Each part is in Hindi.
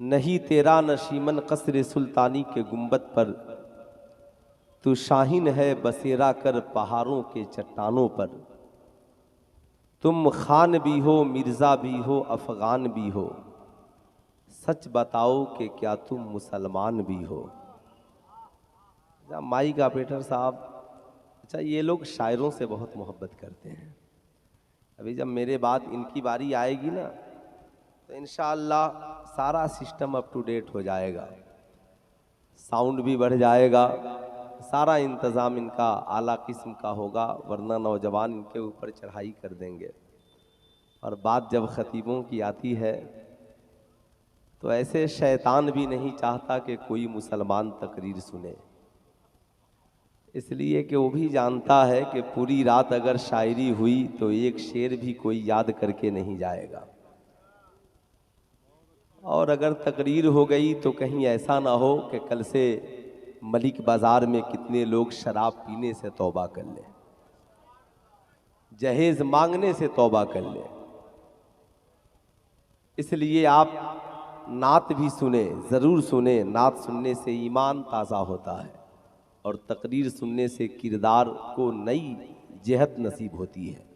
नहीं तेरा नशीमन कसर सुल्तानी के गुंबद पर, तू शाहीन है बसेरा कर पहाड़ों के चट्टानों पर। तुम खान भी हो मिर्ज़ा भी हो अफ़गान भी हो, सच बताओ कि क्या तुम मुसलमान भी हो। माइक ऑपरेटर साहब, अच्छा ये लोग शायरों से बहुत मोहब्बत करते हैं। अभी जब मेरे बाद इनकी बारी आएगी ना तो इंशाअल्लाह सारा सिस्टम अप टू डेट हो जाएगा, साउंड भी बढ़ जाएगा, सारा इंतज़ाम इनका आला किस्म का होगा, वरना नौजवान इनके ऊपर चढ़ाई कर देंगे। और बात जब ख़तीबों की आती है तो ऐसे शैतान भी नहीं चाहता कि कोई मुसलमान तकरीर सुने, इसलिए कि वो भी जानता है कि पूरी रात अगर शायरी हुई तो एक शेर भी कोई याद करके नहीं जाएगा। और अगर तकरीर हो गई तो कहीं ऐसा ना हो कि कल से मलिक बाज़ार में कितने लोग शराब पीने से तौबा कर लें, जहेज़ मांगने से तौबा कर लें। इसलिए आप नात भी सुने, ज़रूर सुने। नात सुनने से ईमान ताज़ा होता है और तकरीर सुनने से किरदार को नई जेहत नसीब होती है।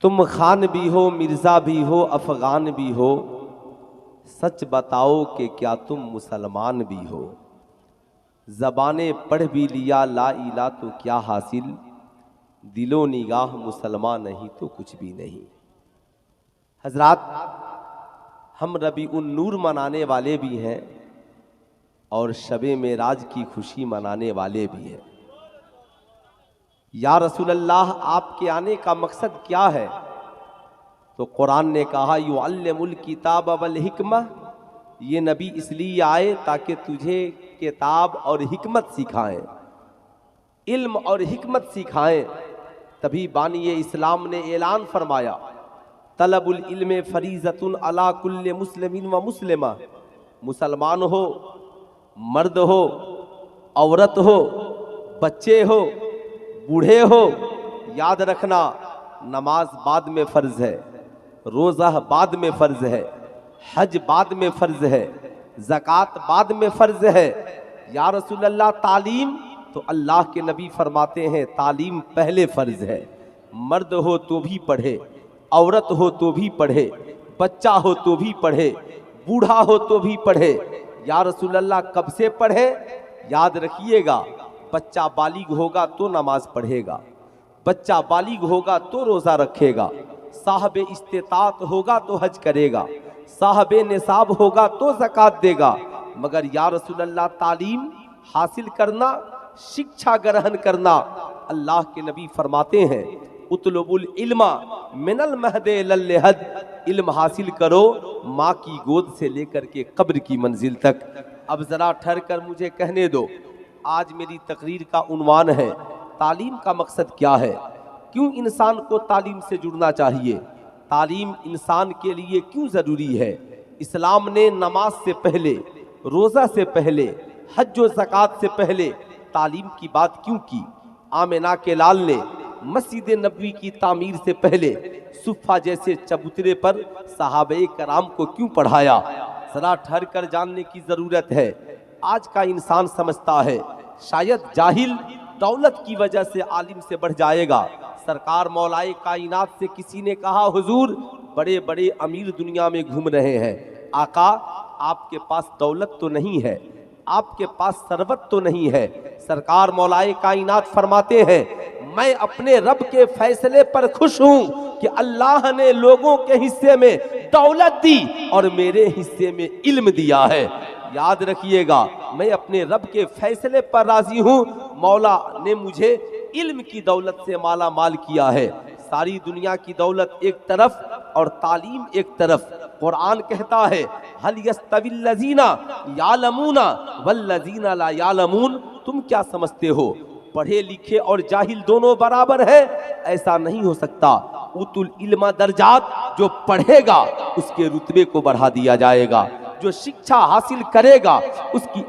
तुम खान भी हो मिर्ज़ा भी हो अफ़गान भी हो, सच बताओ कि क्या तुम मुसलमान भी हो। ज़बाने पढ़ भी लिया ला इला तो क्या हासिल, दिलो निगाह मुसलमान नहीं तो कुछ भी नहीं। हजरात, हम रबी उन नूर मनाने वाले भी हैं और शबे मेराज की खुशी मनाने वाले भी हैं। या रसूल अल्लाह, आपके आने का मकसद क्या है? तो कुरान ने कहा युअल्लिमुल किताब वल हिकमा, ये नबी इसलिए आए ताकि तुझे किताब और हिकमत सिखाएं, इल्म और हिकमत सिखाएं। तभी बानी इस्लाम ने ऐलान फरमाया तलबुल इल्म फरीज़तुन अला कुल्ले मुस्लिमिन व मुस्लिमा। मुसलमान हो, मर्द हो, औरत हो, बच्चे हो, बूढ़े हो, याद रखना नमाज बाद में फ़र्ज़ है, रोज़ा बाद में फ़र्ज़ है, हज बाद में फ़र्ज़ है, ज़कात बाद में फ़र्ज़ है। या रसूल अल्लाह, तालीम? तो अल्लाह के नबी फरमाते हैं तालीम पहले फ़र्ज़ है। मर्द हो तो भी पढ़े, औरत हो तो भी पढ़े, बच्चा हो तो भी पढ़े, बूढ़ा हो तो भी पढ़े। या रसूल अल्लाह, कब से पढ़े? याद रखिएगा, बच्चा बालिग होगा तो नमाज पढ़ेगा, बच्चा बालिग होगा तो रोज़ा रखेगा, साहब इस्तेतात होगा तो हज करेगा, साहब निसाब होगा तो ज़कात देगा। मगर या रसूल अल्लाह, तालीम हासिल करना, शिक्षा ग्रहण करना, अल्लाह के नबी फरमाते हैं उतलुबुल इल्मा मिनल महदे इलल लहद, इल्म हासिल करो माँ की गोद से लेकर के कब्र की मंजिल तक। अब ज़रा ठहर कर मुझे कहने दो, आज मेरी तकरीर का उन्वान है तालीम का मकसद क्या है, क्यों इंसान को तालीम से जुड़ना चाहिए, तालीम इंसान के लिए क्यों ज़रूरी है। इस्लाम ने नमाज से पहले, रोज़ा से पहले, हज व ज़कात से पहले तालीम की बात क्यों की। आमिना के लाल ने मस्जिद नबवी की तामीर से पहले सुफ़ा जैसे चबूतरे पर सहाबे कराम को क्यों पढ़ाया। ज़रा ठहर कर जानने की ज़रूरत है। आज का इंसान समझता है शायद जाहिल दौलत की वजह से आलिम से बढ़ जाएगा। सरकार मौलाए कायनात से किसी ने कहा हुजूर, बड़े बड़े अमीर दुनिया में घूम रहे हैं, आका आपके पास दौलत तो नहीं है, आपके पास सरवत तो नहीं है। सरकार मौलाए कायनात फरमाते हैं मैं अपने रब के फैसले पर खुश हूँ कि अल्लाह ने लोगों के हिस्से में दौलत दी और मेरे हिस्से में इल्म दिया है। याद रखिएगा, मैं अपने रब के फैसले पर राजी हूँ, मौला ने मुझे इल्म की दौलत से माला माल किया है। सारी दुनिया की दौलत एक तरफ और तालीम एक तरफ। कुरान कहता है हल यस्तविल्लज़ीना यालमूना वल्लज़ीना ला यालमून, तुम क्या समझते हो पढ़े लिखे और जाहिल दोनों बराबर है? ऐसा नहीं हो सकता। उतुल इल्मा दर्जात, जो पढ़ेगा उसके रुतबे को बढ़ा दिया जाएगा, जो शिक्षा हासिल करेगा उसकी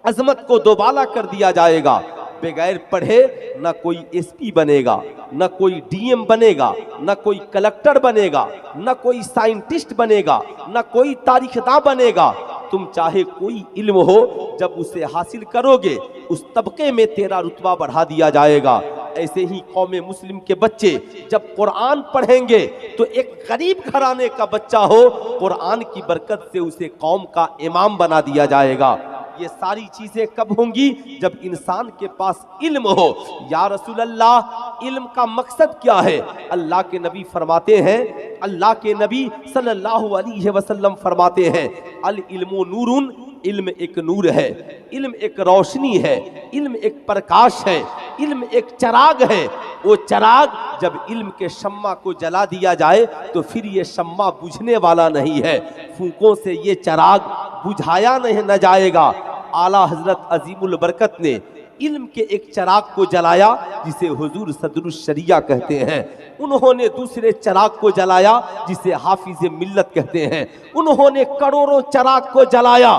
अजमत को दोबाला कर दिया जाएगा। बगैर पढ़े न कोई एसपी बनेगा, न कोई डीएम बनेगा, न कोई कलेक्टर बनेगा, न कोई साइंटिस्ट बनेगा, न कोई तारीखदां बनेगा। तुम चाहे कोई इल्म हो, जब उसे हासिल करोगे उस तबके में तेरा रुतबा बढ़ा दिया जाएगा। ऐसे ही कौमे मुस्लिम के बच्चे जब कुरान पढ़ेंगे तो एक गरीब घराने का बच्चा हो, कुरान की बरकत से उसे कौम का इमाम बना दिया जाएगा। ये सारी चीजें कब होंगी? जब इंसान के पास इल्म हो। या रसूल अल्लाह, इल्म का मकसद क्या है? अल्लाह के नबी फरमाते हैं, अल्लाह के नबी सल्लल्लाहु अलैहि वसल्लम फरमाते हैं, अल इल्मु नूरुन, इल्म एक नूर है, इल्म एक रोशनी है, इल्म एक प्रकाश है, इल्म एक चराग है। वो चराग जब इल्म के शम्मा को जला दिया जाए तो फिर ये शम्मा बुझने वाला नहीं है, फूकों से ये चराग बुझाया नहीं न जाएगा। आला हजरत अजीमुल बरकत ने इल्म के एक चराग को जलाया जिसे हुजूर सदरुस शरिया कहते हैं। उन्होंने दूसरे चराग को जलाया जिसे हाफिज मिल्लत कहते हैं। उन्होंने करोड़ों चराग को जलाया।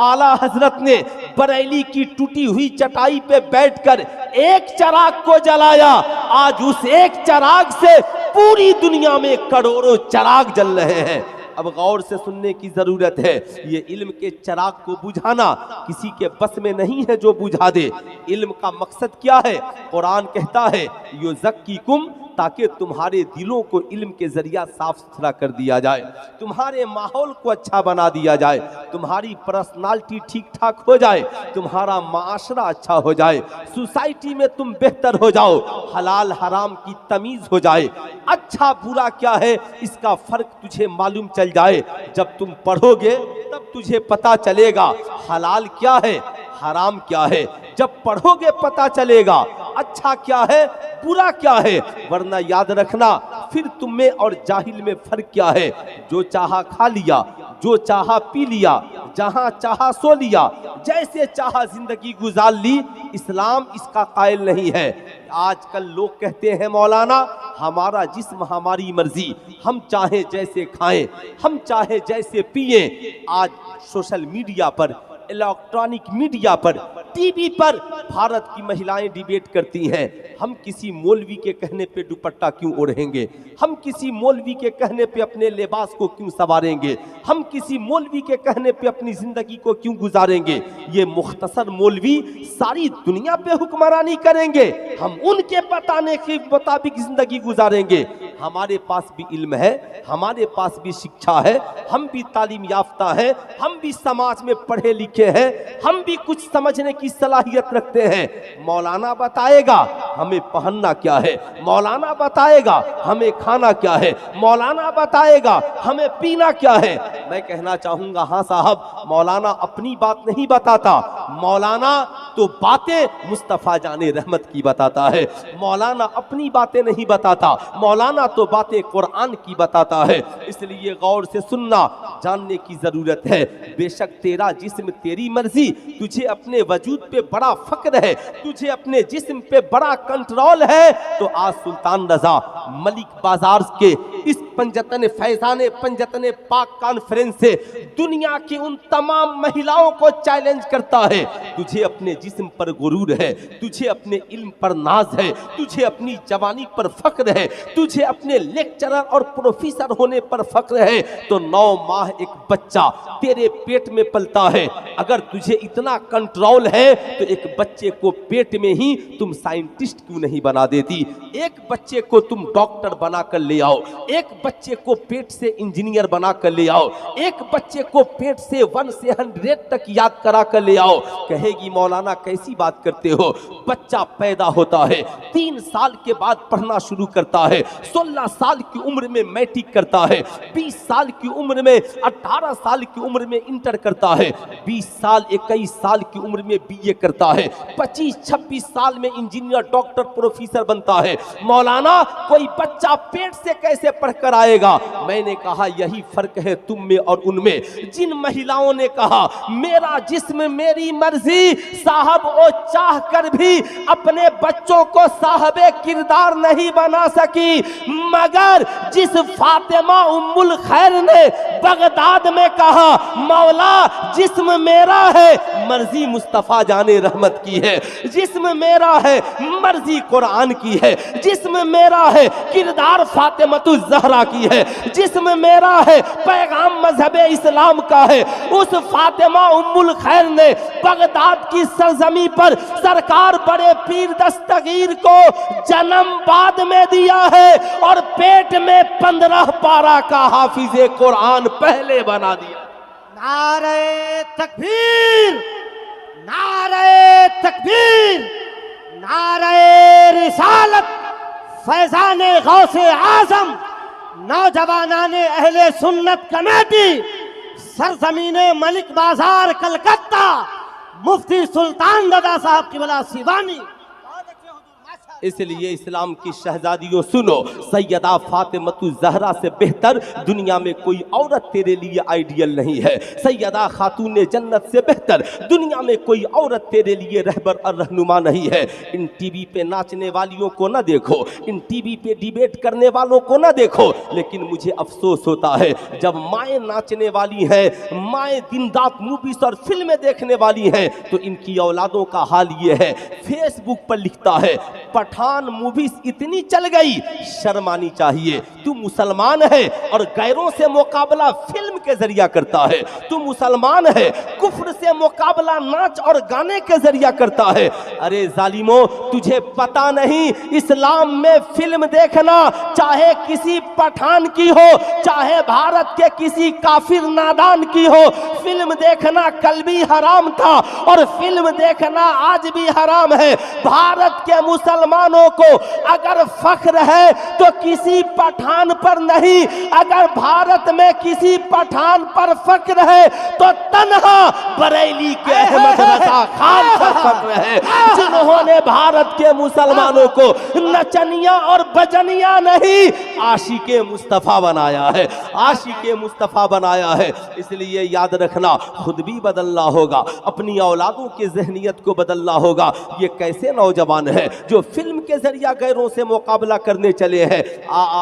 आला हजरत ने बरेली की टूटी हुई चटाई पे बैठकर एक चराग को जलाया। आज उस एक चराग से पूरी दुनिया में करोड़ों चराग जल रहे हैं। अब गौर से सुनने की जरूरत है। ये इल्म के चराग को बुझाना किसी के बस में नहीं है जो बुझा दे। इल्म का मकसद क्या है? कुरान कहता है युज़क्किकुम, ताकि तुम्हारे दिलों को इल्म के जरिया साफ सुथरा कर दिया जाए, तुम्हारे माहौल को अच्छा बना दिया जाए, तुम्हारी पर्सनालिटी ठीक ठाक हो जाए, तुम्हारा माशरा अच्छा हो जाए, सोसाइटी में तुम बेहतर हो जाओ, हलाल हराम की तमीज हो जाए, अच्छा बुरा क्या है इसका फर्क तुझे मालूम चल जाए। जब तुम पढ़ोगे तब तुझे पता चलेगा हलाल क्या है, हराम क्या है। जब पढ़ोगे पता चलेगा अच्छा क्या है, बुरा क्या है। वरना याद रखना, फिर तुम में और जाहिल में फर्क क्या है। जो चाहा खा लिया, जो चाहा पी लिया, जहां चाहा सो लिया, जैसे चाहा जिंदगी गुजार ली। इस्लाम इसका कायल नहीं है। आजकल लोग कहते हैं मौलाना हमारा जिस्म हमारी मर्जी, हम चाहे जैसे खाएं, हम चाहे जैसे पिए। आज सोशल मीडिया पर, इलेक्ट्रॉनिक मीडिया पर, टीवी पर भारत की महिलाएं डिबेट करती हैं, हम किसी मौलवी के कहने पे दुपट्टा क्यों ओढ़ेंगे, हम किसी मौलवी के कहने पे अपने लिबास को क्यों संवारेंगे, हम किसी मौलवी के कहने पे अपनी जिंदगी को क्यों गुजारेंगे। ये मुख्तसर मौलवी सारी दुनिया पे हुक्मरानी करेंगे, हम उनके बताने के मुताबिक जिंदगी गुजारेंगे। हमारे पास भी इल्म है, हमारे पास भी शिक्षा है, हम भी तालीम याफ्ता है, हम भी समाज में पढ़े लिखे हैं, हम भी कुछ समझने की सलाहियत रखते हैं। मौलाना बताएगा हमें पहनना क्या है, मौलाना बताएगा हमें खाना क्या है, मौलाना बताएगा हमें पीना क्या है। मैं कहना चाहूंगा हाँ साहब, मौलाना अपनी बात नहीं बताता, मौलाना तो बातें मुस्तफ़ा जाने रहमत की बताता है। मौलाना अपनी बातें नहीं बताता, मौलाना तो बातें कुरान की बताता है। इसलिए गौर से सुनना, जानने की जरूरत है। बेशक तेरा जिस्म तेरी मर्जी, तुझे अपने वजूद पे बड़ा फक्र है, तुझे अपने जिस्म पे बड़ा कंट्रोल है। तो आज सुल्तान रजा मलिक बाजार के इस पंजतन फैजाने पंजतन पाक कॉन्फ्रेंस से दुनिया की उन तमाम महिलाओं को चैलेंज करता है। तुझे अपने जिस्म पर गुरूर है, तुझे अपने इल्म पर नाज है, तुझे अपनी जवानी पर फक्र है, तुझे अपने लेक्चरर और प्रोफेसर होने पर फक्र है। तो 9 माह एक बच्चा तेरे पेट में पलता है। अगर तुझे इतना कंट्रोल है तो एक बच्चे को पेट में ही तुम साइंटिस्ट क्यों नहीं बना देती? एक बच्चे को तुम डॉक्टर बना कर ले आओ, एक बच्चे को पेट से इंजीनियर बना कर ले आओ, एक बच्चे को पेट से 1 से 100 तक याद करा कर ले आओ। कहेगी मौलाना कैसी बात करते हो? बच्चा पैदा होता है, 3 साल के बाद पढ़ना शुरू करता है, 16 साल की उम्र में मैट्रिक करता है, 20 साल की उम्र में, 18 साल की उम्र में इंटर करता है, 20 साल 21 साल की उम्र में बीए करता है, 25-26 साल में इंजीनियर डॉक्टर प्रोफेसर बनता है। मौलाना कोई बच्चा पेट से कैसे पढ़कर आएगा? मैंने कहा यही फर्क है तुम में और उनमें। जिन महिलाओं ने कहा मेरा जिस्म मेरी मर्जी, साहब वो चाह कर भी अपने बच्चों को साहबे किरदार नहीं बना सकी, मगर जिस फातिमा उम्मुल खैर ने बगदाद में कहा मौला जिस्म मेरा है मर्जी मुस्तफ़ा जाने रहमत की है, जिस्म मेरा है मर्जी कुरान की है, जिस्म मेरा है किरदार फातिमतु ज़हरा की है, जिस्म मेरा है पैगाम मजहब इस्लाम का है। उस फातिमा उम्मुल खैर ने बगदाद की सरजमी पर सरकार बड़े पीर दस्तगीर को जन्म बाद में दिया है और पेट में 15 पारा का हाफिज़े कुरान पहले बना दिया। नारे तकबीर, नारे तकबीर, नारे रिसालत, फैज़ाने गौसे आज़म, नौजवानाने अहले सुन्नत कमेटी, सरजमीने मलिक बाजार कलकत्ता, मुफ्ती सुल्तान रज़ा साहब की बला सिवानी। इसलिए इस्लाम की शहजादियों सुनो, सैयदा फातिमतु ज़हरा से बेहतर दुनिया में कोई औरत तेरे लिए आइडियल नहीं है। सैयदा खातून जन्नत से बेहतर दुनिया में कोई औरत तेरे लिए रहबर और रहनुमा नहीं है। इन टीवी पे नाचने वालियों को ना देखो, इन टीवी पे डिबेट करने वालों को ना देखो, लेकिन मुझे अफसोस होता है जब माएँ नाचने वाली हैं, माएँ दिन रात मूवीज और फिल्में देखने वाली हैं, तो इनकी औलादों का हाल ये है। फेसबुक पर लिखता है पठान मूवीज इतनी चल गई, शर्म आनी चाहिए। तू मुसलमान है और गैरों से मुकाबला फिल्म के जरिया करता है। तू मुसलमान है, कुफ्र से मुकाबला नाच और गाने के जरिया करता है। अरे जालिमो, तुझे पता नहीं इस्लाम में फिल्म देखना चाहे किसी पठान की हो, चाहे भारत के किसी काफिर नादान की हो, फिल्म देखना कल भी हराम था और फिल्म देखना आज भी हराम है। भारत के मुसलमानों को अगर फख्र है तो किसी पठान पर नहीं, अगर भारत में किसी पठान पर फख्र है तो तन्हा बरेली के अहमद रजा खान पर फख्र है, जिन्होंने भारत के मुसलमानों को नचनिया और बजनिया नहीं आशिके मुस्तफा बनाया है, आशिके मुस्तफा बनाया है। इसलिए याद रखना, खुद भी बदलना होगा, अपनी औलादों की ज़हनियत को बदलना होगा। ये कैसे नौजवान है जो फिल्म के जरिया गैरों से मुकाबला करने चले हैं।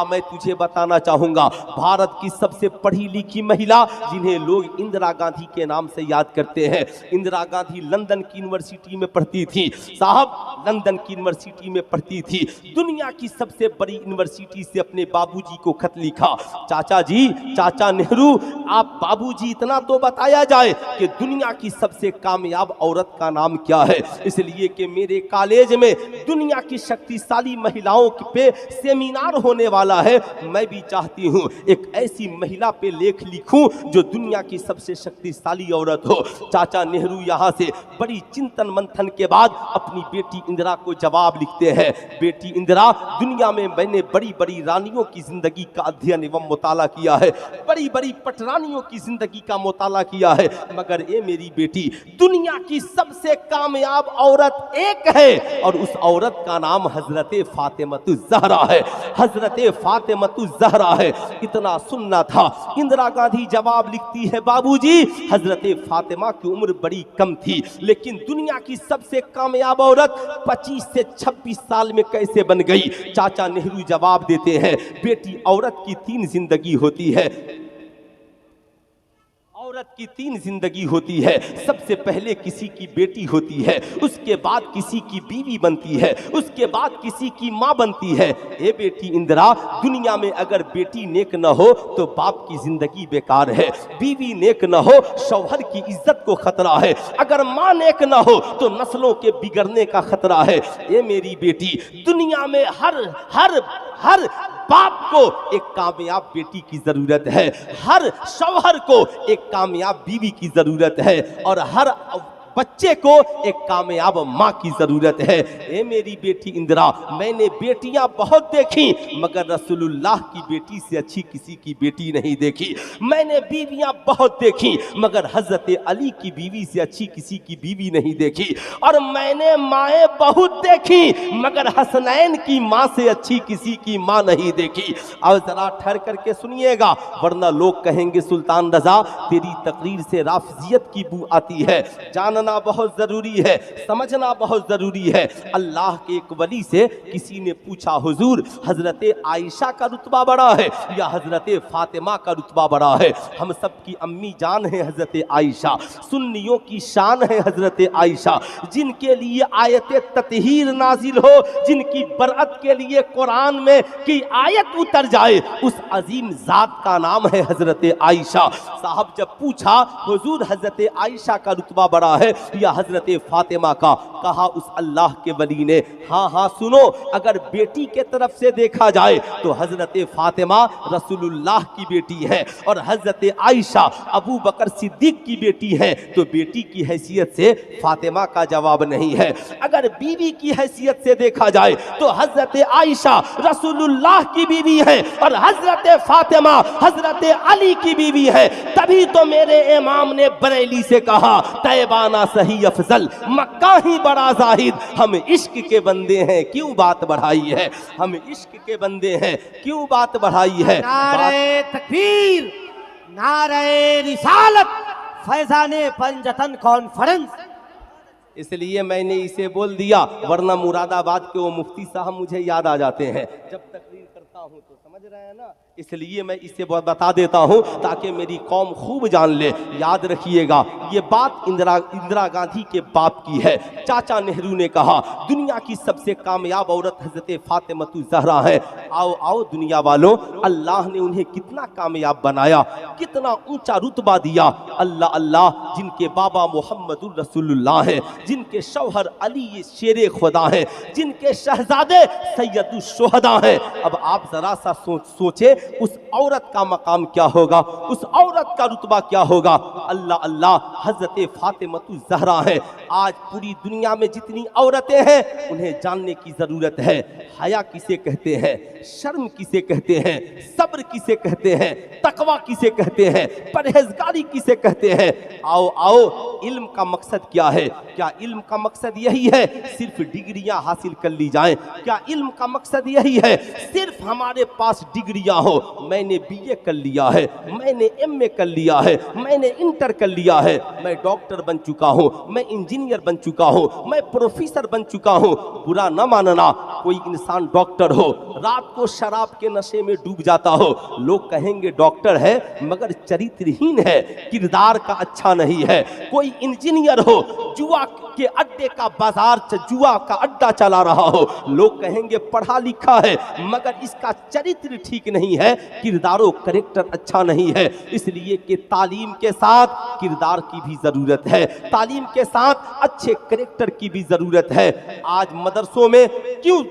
मैं तुझे बताना चाहूंगा, भारत की सबसे पढ़ी लिखी महिला जिन्हें लोग इंदिरा गांधी के नाम से याद करते हैं। इंदिरा गांधी लंदन की यूनिवर्सिटी में पढ़ती थी साहब, लंदन की यूनिवर्सिटी में पढ़ती थी। दुनिया की सबसे बड़ी यूनिवर्सिटी से अपने बाबूजी को खत लिखा, चाचा जी, चाचा नेहरू, आप बाबूजी इतना तो बताया जाए कि दुनिया की सबसे कामयाब औरत का नाम क्या है। इसलिए कि मेरे कॉलेज में दुनिया की शक्तिशाली महिलाओं पे सेमिनार होने वाला है। मैं भी चाहती हूँ एक ऐसी महिला पे लेख लिखूं जो दुनिया की सबसे शक्तिशाली औरत हो। चाचा नेहरू यहाँ से बड़ी चिंतन मंथन के बाद अपनी बेटी इंदिरा को जवाब लिखते हैं, बेटी इंदिरा, दुनिया में मैंने बड़ी बड़ी रानियों की जिंदगी का अध्ययन एवं मुताला किया है, बड़ी बड़ी पटरानियों की जिंदगी का मुताला किया है, मगर ये मेरी बेटी, दुनिया की सबसे कामयाब औरत एक है और उस औरत का नाम हजरत फातिमतु ज़हरा है, हजरत फातिमतु ज़हरा है। इतना सुनना था। इंदिरा गांधी जवाब लिखती है, बाबूजी, हजरत फातिमा की उम्र बड़ी कम थी, लेकिन दुनिया की सबसे कामयाब औरत 25 से 26 साल में कैसे बन गई। चाचा नेहरू जवाब देते हैं, बेटी, औरत की 3 जिंदगी होती है, औरत की 3 जिंदगी होती है। सबसे पहले किसी की बेटी होती है, उसके बाद किसी की बीवी बनती है, उसके बाद किसी की माँ बनती है। ए बेटी इंदिरा, दुनिया में अगर बेटी नेक न हो तो बाप की जिंदगी बेकार है, बीवी नेक न हो शौहर की इज्जत को खतरा है, अगर माँ नेक न हो तो नस्लों के बिगड़ने का खतरा है। ए मेरी बेटी, दुनिया में हर बाप को एक कामयाब बेटी की जरूरत है, हर शौहर को एक कामयाब बीवी की जरूरत है और हर बच्चे को एक कामयाब माँ की जरूरत है। ए मेरी बेटी इंदिरा, मैंने बेटियां बहुत देखी मगर रसूलुल्लाह की बेटी से अच्छी किसी की बेटी नहीं देखी। मैंने बीवियां बहुत देखी मगर हजरत अली की बीवी से अच्छी किसी की बीवी नहीं देखी। और मैंने माएँ बहुत देखी मगर हसनैन की माँ से अच्छी किसी की माँ नहीं देखी। अब जरा ठहर करके सुनिएगा वरना लोग कहेंगे सुल्तान रजा तेरी तकरीर से राफजियत की बू आती है। जानन जानना बहुत जरूरी है, समझना बहुत जरूरी है। अल्लाह के एक वली से किसी ने पूछा, हुजूर हजरत आयशा का रुतबा बड़ा है या हजरत फातिमा का रुतबा बड़ा है? हम सब की अम्मी जान है हजरत आयशा, सुन्नियों की शान है हजरत आयशा, जिनके लिए आयत ततहीर नाजिल हो, जिनकी बरअत के लिए कुरान में की आयत उतर जाए, उस अजीम जात का नाम है हजरत आयशा। साहब जब पूछा, हुजूर हजरत आयशा का रुतबा बड़ा है या हजरत फातिमा का? कहा उस अल्लाह के वली ने, हाँ हाँ सुनो, अगर बेटी के तरफ से देखा जाए तो हजरत फातिमा रसूलुल्लाह की बेटी है और हजरत आयशा अबू बकर सिद्दीक की बेटी है, तो बेटी की हैसियत से फातिमा का जवाब नहीं है। अगर बीवी की हैसियत से देखा जाए तो हजरत आयशा रसूलुल्लाह की बीवी है और हजरत फातिमा हजरत अली की बीवी है। तभी तो मेरे इमाम ने बरेली से कहा, तैबाना सही अफजल, मक्का ही बड़ा जाहिद। हम इश्क के बंदे हैं, क्यों बात बढ़ाई है? हम इश्क के बंदे हैं, क्यों बात बढ़ाई है? नारे तकबीर, नारे रिसालत, फैजाने पंजतन कॉन्फ्रेंस। इसलिए मैंने इसे बोल दिया, वरना मुरादाबाद के वो मुफ्ती साहब मुझे याद आ जाते हैं जब तकरीर करता हूँ, तो समझ रहे हैं ना। इसलिए मैं इसे बता देता हूँ ताकि मेरी कौम खूब जान ले। याद रखिएगा, ये बात इंदिरा गांधी के बाप की है। चाचा नेहरू ने कहा, दुनिया की सबसे कामयाब औरत हजरत फातिमतु ज़हरा है। आओ आओ दुनिया वालों, अल्लाह ने उन्हें कितना कामयाब बनाया, कितना ऊंचा रुतबा दिया। अल्लाह अल्लाह, जिनके बाबा मोहम्मदुर रसूलुल्लाह हैं, जिनके शौहर अली शेरे खुदा हैं, जिनके शहजादे सैयदुल शुहदा हैं। अब आप जरा सा सोचे उस औरत का मकाम क्या होगा, उस औरत का रुतबा क्या होगा। अल्लाह अल्लाह, हजरत फातिमतु ज़हरा है। आज पूरी दुनिया में जितनी औरतें हैं उन्हें जानने की जरूरत है। हया किसे कहते हैं, शर्म किसे कहते हैं, सब्र किसे कहते हैं, तकवा किसे कहते हैं, परहेजगारी किसे कहते हैं। आओ आओ, इल्म का मकसद क्या है? क्या इल्म का मकसद यही है सिर्फ डिग्रियां हासिल कर ली जाएं? क्या इल्म का मकसद यही है सिर्फ हमारे पास डिग्रियां हो? मैंने बीए कर लिया है, मैंने एमए कर लिया है, मैंने इंटर कर लिया है, मैं डॉक्टर बन चुका हूं, मैं इंजीनियर बन चुका हूं, मैं प्रोफेसर बन चुका हूं। बुरा न मानना, कोई इंसान डॉक्टर हो, रात को शराब के नशे में डूब जाता हो, लोग कहेंगे डॉक्टर है मगर चरित्रहीन है, किरदार का अच्छा नहीं है। कोई इंजीनियर हो, जुआ के अड्डे का बाजार, जुआ का अड्डा चला रहा हो, लोग कहेंगे पढ़ा लिखा है मगर इसका चरित्र ठीक नहीं है, किरदारों करेक्टर अच्छा नहीं है। इसलिए कि तालीम के साथ किरदार की भी जरूरत है, तालीम के साथ अच्छे करेक्टर की भी जरूरत है। आज मदरसों में क्यों,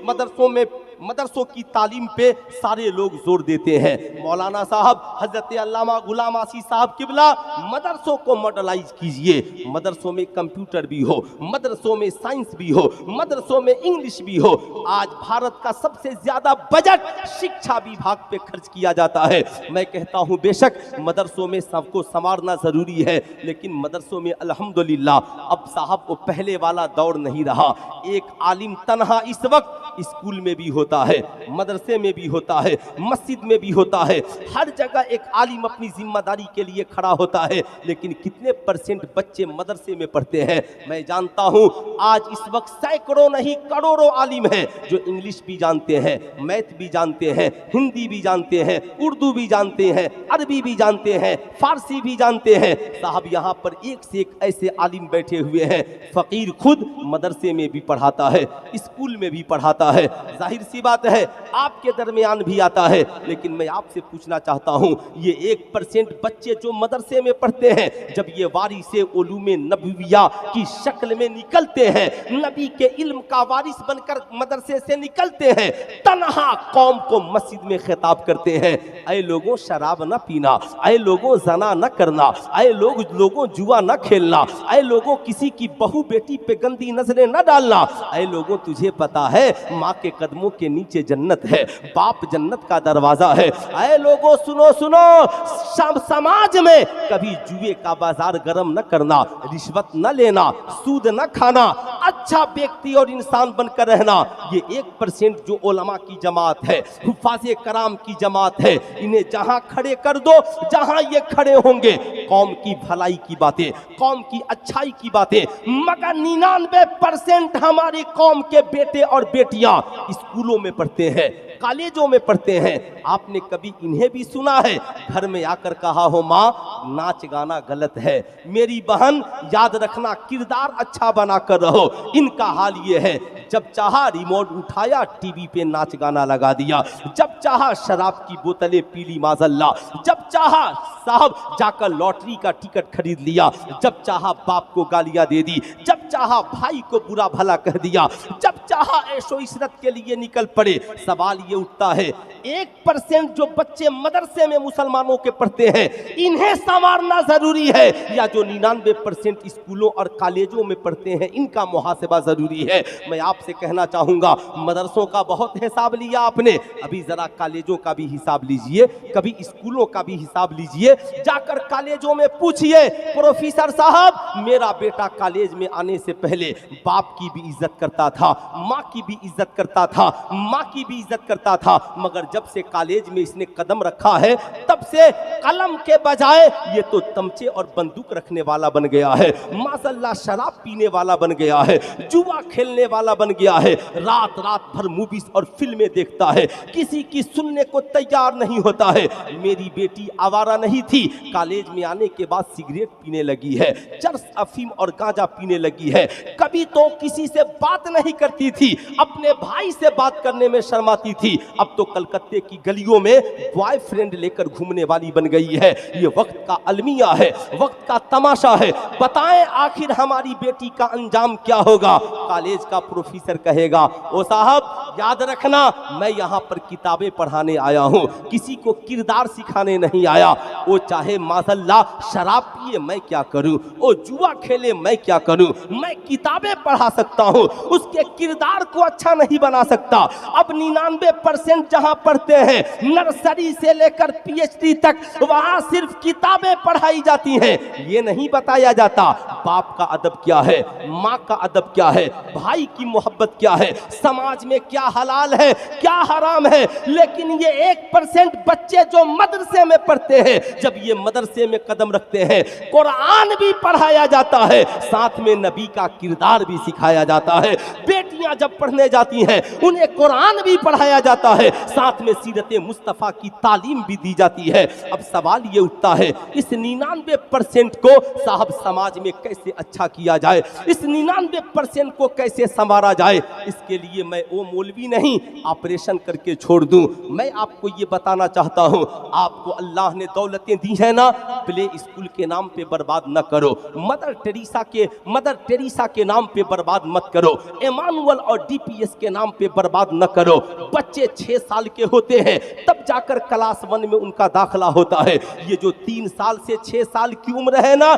मदरसों की तालीम पे सारे लोग जोर देते हैं। मौलाना साहब हजरत अल्लामा गुलाम आसी साहब किबला, मदरसों को मॉडलाइज कीजिए। मदरसों में कंप्यूटर भी हो, मदरसों में साइंस भी हो, मदरसों में इंग्लिश भी हो। आज भारत का सबसे ज्यादा बजट शिक्षा विभाग पे खर्च किया जाता है। मैं कहता हूँ बेशक मदरसों में सबको संवारना जरूरी है, लेकिन मदरसों में अल्हम्दुलिल्लाह अब साहब वो पहले वाला दौर नहीं रहा। एक आलिम तन्हा इस वक्त स्कूल में भी होता है, मदरसे में भी होता है, मस्जिद में भी होता है, हर जगह एक आलिम अपनी जिम्मेदारी के लिए खड़ा होता है। लेकिन कितने परसेंट बच्चे मदरसे में पढ़ते हैं? मैं जानता हूं आज इस वक्त सैकड़ों नहीं करोड़ों आलिम हैं जो इंग्लिश भी जानते हैं, मैथ भी जानते हैं, हिंदी भी जानते हैं, उर्दू भी जानते हैं, अरबी भी जानते हैं, फारसी भी जानते हैं। साहब यहाँ पर एक से एक ऐसे आलिम बैठे हुए हैं। फकीर खुद मदरसे में भी पढ़ाता है, स्कूल में भी पढ़ाता है, जाहिर सी बात है आपके दरमियान भी आता है। लेकिन मैं आपसे पूछना चाहता हूं, ये 1% बच्चे जो मदरसे में पढ़ते हैं, जब ये वारिसे उलूमे नबविया की शक्ल में निकलते हैं, नबी के इल्म का वारिस बनकर मदरसे से निकलते हैं, तन्हा कौम को मस्जिद में खिताब करते हैं, ऐ लोगों शराब न पीना, ऐ लोगों जना न करना, ऐ लोगों जुआ न खेलना, ऐ लोगों किसी की बहू बेटी पे गंदी नजरें न डालना, ऐ लोगों तुझे पता है माँ के कदमों के नीचे जन्नत है, बाप जन्नत का दरवाजा है। ऐ लोगों सुनो सुनो, समाज में कभी जुए का बाजार गर्म न करना, रिश्वत न लेना, सूद न खाना, अच्छा व्यक्ति और इंसान बनकर रहना, ये 1% जो उलमा की जमात है, हुफ़ाज़े कराम की जमात है, इन्हें जहां खड़े कर दो, जहां ये खड़े होंगे, कौम की भलाई की बातें, कौम की अच्छाई की बातें। मगर 99% हमारी कौम के बेटे और बेटियां स्कूलों में पढ़ते हैं, कॉलेजों में पढ़ते हैं। आपने कभी इन्हें भी सुना है घर में आकर कहा हो माँ नाच गाना गलत है, मेरी बहन याद रखना किरदार अच्छा बना कर रहो। इनका हाल ये है, जब चाहा रिमोट उठाया टीवी पे नाच गाना लगा दिया, जब चाहा शराब की बोतलें पी ली माज़ल्ला, जब चाहा साहब जाकर लॉटरी का टिकट खरीद लिया, जब चाहा बाप को गालियां दे दी, जब चाहा भाई को बुरा भला कह दिया, जब चाहा ऐशो इशरत के लिए निकल पड़े। सवाल ये उठता है 1% जो बच्चे मदरसे में मुसलमानों के पढ़ते हैं, इन्हें संवारना जरूरी है, या जो 99% स्कूलों और कॉलेजों में पढ़ते हैं, इनका मुहासबा जरूरी है। मैं आपसे कहना चाहूंगा, मदरसों का बहुत हिसाब लिया आपने, अभी जरा कॉलेजों का भी हिसाब लीजिए, कभी स्कूलों का भी हिसाब लीजिए। जाकर कॉलेजों में पूछिए प्रोफेसर साहब, मेरा बेटा कॉलेज में आने से पहले बाप की भी इज्जत करता था, माँ की भी इज्जत करता था, माँ की भी इज्जत करता था, मगर जब से कॉलेज में इसने कदम रखा है, तब से कलम के बजाय ये तो तमचे और बंदूक रखने वाला बन गया है, माशाल्लाह शराब पीने वाला बन गया है, जुआ खेलने वाला बन गया है, रात रात भर मूवीज और फिल्में देखता है, किसी की सुनने को तैयार नहीं होता है। मेरी बेटी आवारा नहीं थी, कॉलेज में आने के बाद सिगरेट पीने लगी है, चरस अफीम और गांजा पीने लगी है, कभी तो किसी से बात नहीं करती थी, अपने भाई से बात करने में शर्माती थी, अब तो कलकत्ते की गलियों में बॉयफ्रेंड लेकर घूमने वाली बन गई है। ये वक्त का अलमिया है, वक्त का तमाशा है। बताएं आखिर हमारी बेटी का अंजाम क्या होगा? कॉलेज का प्रोफेसर कहेगा, ओ साहब याद रखना मैं यहाँ पर किताबें पढ़ाने आया हूँ, किसी को किरदार सिखाने नहीं आया। वो चाहे माज़ल्लाह शराब पिए मैं क्या करूँ, वो जुआ खेले मैं क्या करूँ, मैं किताबें पढ़ा सकता हूँ, उसके किरदार को अच्छा नहीं बना सकता। अब 99% जहाँ पढ़ते हैं, नर्सरी से लेकर PhD तक, वहाँ सिर्फ किताबें पढ़ाई जाती हैं। ये नहीं बताया जाता बाप का अदब क्या है, माँ का अदब क्या है, भाई की मोहब्बत क्या है, समाज में क्या हलाल है क्या हराम है। लेकिन ये 1% बच्चे जो मदरसे में पढ़ते हैं, जब ये मदरसे में कदम रखते हैं, कुरान भी पढ़ाया जाता है, साथ में नबी का किरदार भी सिखाया जाता है। बेटियां जब पढ़ने जाती हैं, उन्हें कुरान भी पढ़ाया जाता है, साथ में सीरत मुस्तफ़ा की तालीम भी दी जाती है। अब सवाल ये उठता है, इस 99% को साहब समाज में कैसे अच्छा किया जाए, इस 99% को कैसे संवारा जाए? इसके लिए मैं वो मौलवी नहीं ऑपरेशन करके छोड़ दूं। मैं आपको ये बताना चाहता हूं, आपको अल्लाह ने दौलतें दी है ना, प्ले स्कूल के नाम पे बर्बाद न करो, मदर टेरेसा के नाम पे बर्बाद मत करो, इमानुअल और DPS के नाम पे बर्बाद न करो। बच्चे 6 साल के होते हैं, तब जाकर क्लास 1 में उनका दाखिला होता है। ये जो 3 साल से 6 साल की उम्र है ना,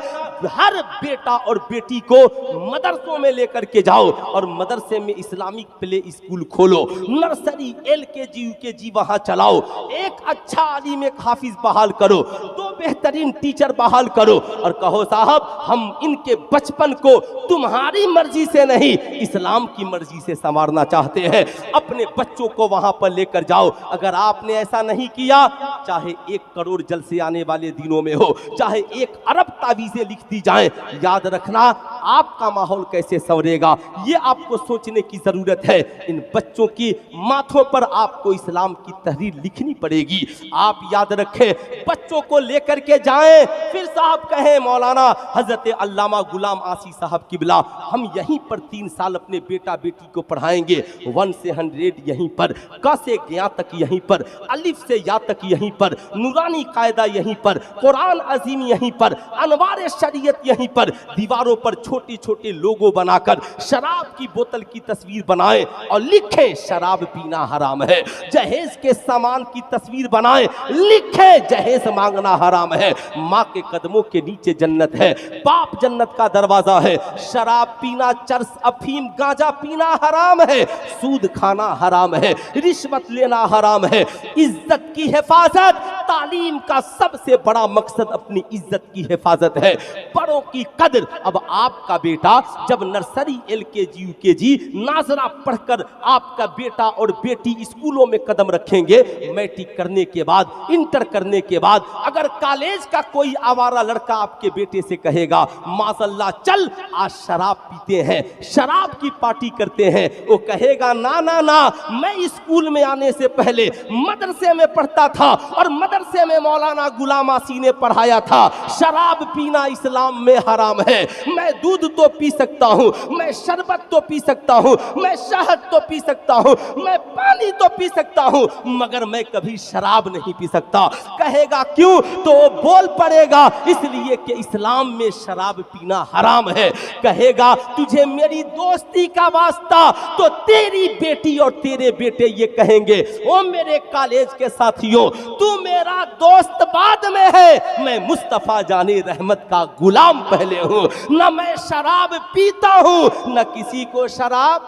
हर बेटा और बेटी को मदरसों में लेकर के जाओ और मदरसे में इस्लामिक प्ले स्कूल खोलो, नर्सरी LKG UKG वहां चलाओ, एक अच्छा आलिम एक हाफिज बहाल करो, 2 बेहतरीन टीचर बहाल करो और कहो साहब हम इनके बचपन को तुम्हारी मर्जी से नहीं, इस्लाम की मर्जी से संवारना चाहते हैं। अपने बच्चों को वहां पर लेकर जाओ। अगर आपने ऐसा नहीं किया, चाहे 1 करोड़ जलसे आने वाले दिनों में हो, चाहे 1 अरब तावीज़ें लिख दी जाएं, याद रखना आपका माहौल कैसे संवरेगा, ये आपको सोचने की जरूरत है। इन बच्चों की माथों पर आपको इस्लाम की तहरीर लिखनी पड़ेगी। आप याद रखें, बच्चों को लेकर के जाएं, फिर साहब कहें मौलाना हजरत अल्लामा गुलाम आसी साहब किबला, हम यहीं पर 3 साल अपने बेटा बेटी को पढ़ाएंगे, 1 से 100 यहीं पर, क से ज्ञा तक यहीं पर, अलिफ से या तक यहीं पर, नूरानी कायदा यहीं पर, कुरान अजीम यहीं पर, अनवार शरीयत यहीं पर। दीवारों पर छोटे छोटे लोगो बनाकर शराब की बोतल की तस्वीर बनाएं और लिखें शराब पीना हराम है। जहेज के सामान की तस्वीर बनाएं, लिखें जहेज मांगना हराम है। माँ के कदमों के नीचे जन्नत है, बाप जन्नत का दरवाजा है। शराब पीना, चरस अफीम गांजा पीना हराम है, सूद खाना हराम है, रिश्वत लेना हराम है। इज्जत की हिफाजत तालीम का सबसे बड़ा मकसद अपनी इज्जत की हिफाजत है, बड़ों की कदर। अब आपका बेटा जब नर्सरी LKG UKG नाजरा पढ़कर आपका बेटा और बेटी स्कूलों में कदम रखेंगे, मैट्रिक करने के बाद, इंटर करने के बाद अगर कॉलेज का कोई आवारा लड़का आपके बेटे से कहेगा माशल्लाह चल आज शराब पीते हैं, शराब की पार्टी करते हैं, वो कहेगा ना ना ना, मैं स्कूल में आने से पहले मदरसे में पढ़ता था और मदरसे में मौलाना गुलाम आसी ने पढ़ाया था, शराब पीना इस्लाम में हराम है। मैं दूध तो पी सकता हूँ, मैं शरबत तो पी सकता हूँ, मैं शहद तो पी सकता हूँ, मैं पानी तो पी सकता हूँ, मगर मैं कभी शराब नहीं पी सकता। कहेगा क्यों? तो वो बोल पड़ेगा इसलिए कि इस्लाम में शराब पीना हराम है। कहेगा तुझे मेरी दोस्ती का वास्ता, तो तेरी बेटी और तेरे बेटे ये कहेंगे ओ मेरे कॉलेज के साथियों, तू मेरा दोस्त बाद में है, मैं मुस्तफा जाने रहमत का गुलाम पहले हूं, न मैं शराब पीता हूं न किसी को शराब।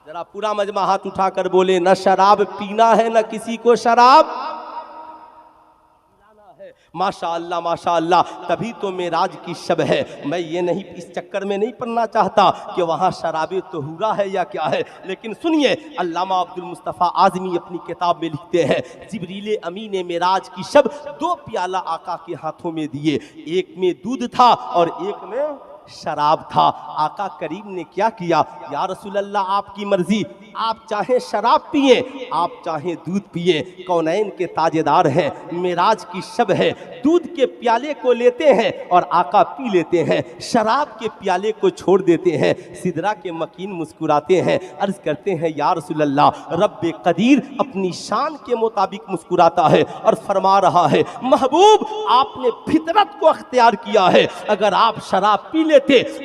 जरा पूरा मजमा हाथ उठाकर बोले, न शराब पीना है न किसी को शराब। माशाअल्लाह माशाअल्लाह, तभी तो मेराज की शब है। मैं ये नहीं, इस चक्कर में नहीं पढ़ना चाहता कि वहाँ शराबे तोहूरा है या क्या है, लेकिन सुनिए अल्लामा अब्दुल मुस्तफ़ा आज़मी अपनी किताब में लिखते हैं, जिब्रील अमीन ने मेराज की शब 2 प्याला आका के हाथों में दिए, एक में दूध था और एक में शराब था। आका करीम ने क्या किया, या रसूल अल्लाह आपकी मर्जी, आप चाहे शराब पिए आप चाहे दूध पिए, कौनैन के ताजेदार हैं, मेराज की शब है, दूध के प्याले को लेते हैं और आका पी लेते हैं, शराब के प्याले को छोड़ देते हैं। सिदरा के मकीन मुस्कुराते हैं, अर्ज करते हैं या रसूल अल्लाह रब्बे कदीर अपनी शान के मुताबिक मुस्कुराता है और फरमा रहा है महबूब आपने फितरत को अख्तियार किया है, अगर आप शराब पी लेते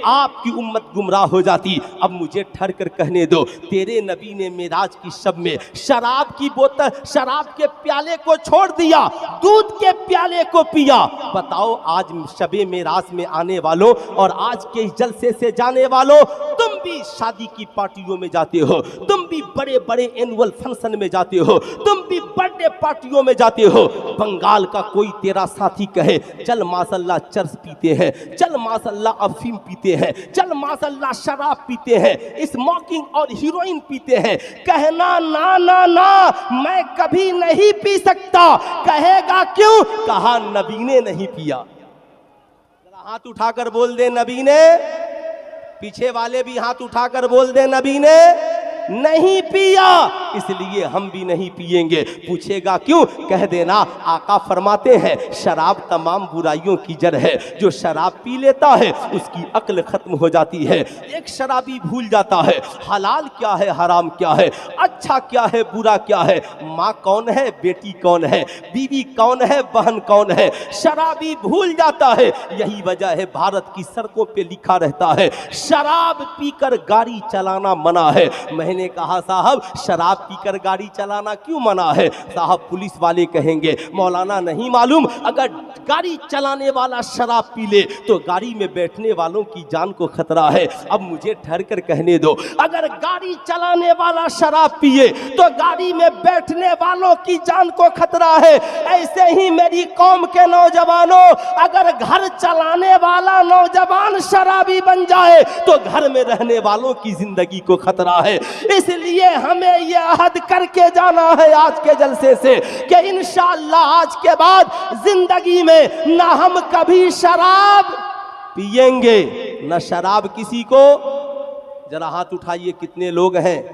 आपकी उम्मत गुमराह हो जाती। अब मुझे ठहर कर कहने दो, तेरे नबी ने मेराज की शब में शराब की बोतल, शराब के प्याले को छोड़ दिया, दूध के प्याले को पिया। बताओ आज शबे मेराज में आने वालों और आज के जलसे से जाने वालों, तुम भी शादी की पार्टियों में जाते हो, तुम भी बड़े बड़े एनुअल फंक्शन में जाते हो, तुम भी बर्थडे पार्टियों में जाते हो। बंगाल का कोई तेरा साथी कहे चल माशल्लाह चर्च पीते हैं, चल माशल्लाह अफीम पीते हैं, चल माशल्लाह शराब पीते हैं, स्मोकिंग और हीरोइन पीते हैं, कहना ना ना ना मैं कभी नहीं पी सकता। कहेगा क्यों? कहा नबी ने नहीं पिया। जरा हाथ उठाकर बोल दे नबी ने, पीछे वाले भी हाथ उठाकर बोल दे नबी ने नहीं पिया, इसलिए हम भी नहीं पिएंगे। पूछेगा क्यों? कह देना आका फरमाते हैं शराब तमाम बुराइयों की जड़ है, जो शराब पी लेता है उसकी अक्ल खत्म हो जाती है। एक शराबी भूल जाता है हलाल क्या है हराम क्या है, अच्छा क्या है बुरा क्या है, माँ कौन है बेटी कौन है, बीवी कौन है बहन कौन है, शराबी भूल जाता है। यही वजह है भारत की सड़कों पे लिखा रहता है शराब पीकर गाड़ी चलाना मना है। मैंने कहा साहब शराब पीकर गाड़ी चलाना क्यों मना है? साहब पुलिस वाले कहेंगे मौलाना नहीं मालूम, अगर गाड़ी चलाने वाला शराब पी ले तो गाड़ी में बैठने वालों की जान को खतरा है। अब मुझे ठहर कर कहने दो, अगर गाड़ी चलाने वाला शराब पिए तो गाड़ी में बैठने वालों की जान को खतरा है। ऐसे ही मेरी कौम के नौजवानों, अगर घर चलाने वाला नौजवान शराबी बन जाए तो घर में रहने वालों की जिंदगी को खतरा है। इसलिए हमें यह अहद करके जाना है आज के जलसे से कि इंशाअल्लाह आज के बाद जिंदगी में ना हम कभी शराब पिएंगे न शराब किसी को। जरा हाथ उठाइए कितने लोग हैं?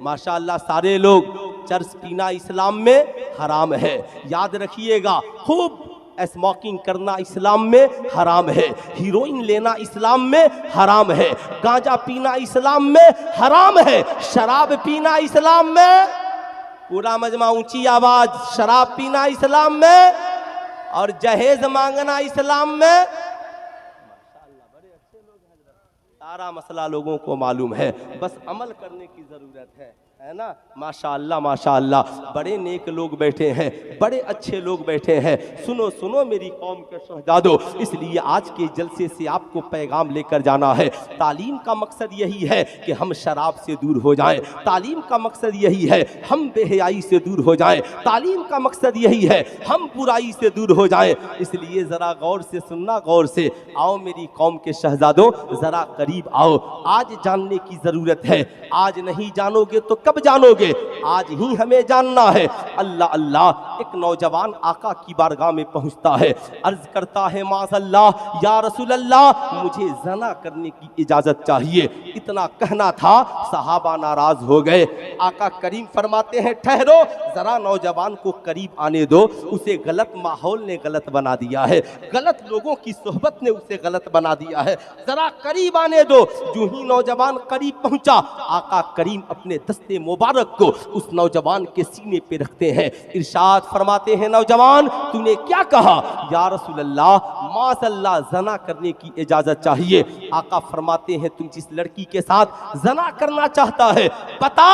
माशाअल्लाह सारे लोग। चर्च पीना इस्लाम में हराम है, याद रखिएगा। खूब स्मोकिंग करना इस्लाम में हराम है, हीरोइन लेना इस्लाम में हराम है, गांजा पीना इस्लाम में हराम है, शराब पीना इस्लाम में, पूरा मजमा ऊंची आवाज, शराब पीना इस्लाम में और जहेज मांगना इस्लाम में। बड़े अच्छे लोग हैं, सारा मसला लोगों को मालूम है, बस अमल करने की जरूरत है। है ना। माशाअल्लाह माशाअल्लाह, बड़े नेक लोग बैठे हैं, बड़े अच्छे लोग बैठे हैं। सुनो सुनो मेरी कौम के शहजादों, इसलिए आज के जलसे से आपको पैगाम लेकर जाना है। तालीम का मकसद यही है कि हम शराब से दूर हो जाएं। तालीम का मकसद यही है हम बेहयाई से दूर हो जाएं। तालीम का मकसद यही है हम बुराई से दूर हो जाएं। इसलिए ज़रा गौर से सुनना, गौर से आओ मेरी कौम के शहजादों, ज़रा करीब आओ। आज जानने की ज़रूरत है, आज नहीं जानोगे तो कब जानोगे, आज ही हमें जानना है। अल्लाह अल्लाह, एक नौजवान आका की बारगाह में पहुंचता है, अर्ज करता है माज़अल्लाह या रसूल अल्लाह, मुझे ज़ना करने की इजाज़त चाहिए। इतना कहना था, सहाबा नाराज हो गए। आका करीम फरमाते हैं ठहरो, ज़रा नौजवान को करीब आने दो, उसे गलत माहौल ने गलत बना दिया है, गलत लोगों की सोहबत ने उसे गलत बना दिया है, ज़रा करीब आने दो। जो ही नौजवान करीब पहुंचा, आका करीम अपने दस्ते मुबारक को उस नौजवान के सीने पे रखते हैं। इरशाद फरमाते हैं नौजवान तूने क्या कहा? या रसूल अल्लाह, माज़अल्लाह ज़ना करने की इजाज़त चाहिए। आका फरमाते हैं तुम जिस लड़की के साथ ज़ना करना चाहता है, बता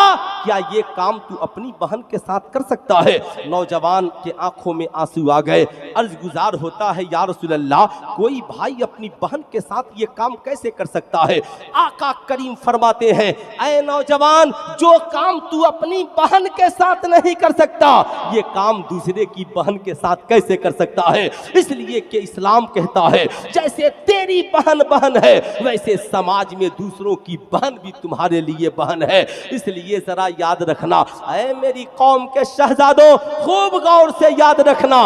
क्या ये काम तू अपनी बहन के साथ कर सकता है? नौजवान के आंखों में आंसू आ गए, अर्ज गुजार होता है या रसूल अल्लाह, कोई भाई अपनी बहन के साथ ये काम कैसे कर सकता है? आका करीम फरमाते हैं ऐ नौजवान, जो काम तू अपनी बहन के साथ नहीं कर सकता, ये काम दूसरे की बहन के साथ कैसे कर सकता है? इसलिए कि इस्लाम कहता है जैसे तेरी बहन बहन है, वैसे समाज में दूसरों की बहन भी तुम्हारे लिए बहन है। इसलिए जरा याद रखना, ऐ मेरी कौम के शहजादों, खूब गौर से याद रखना,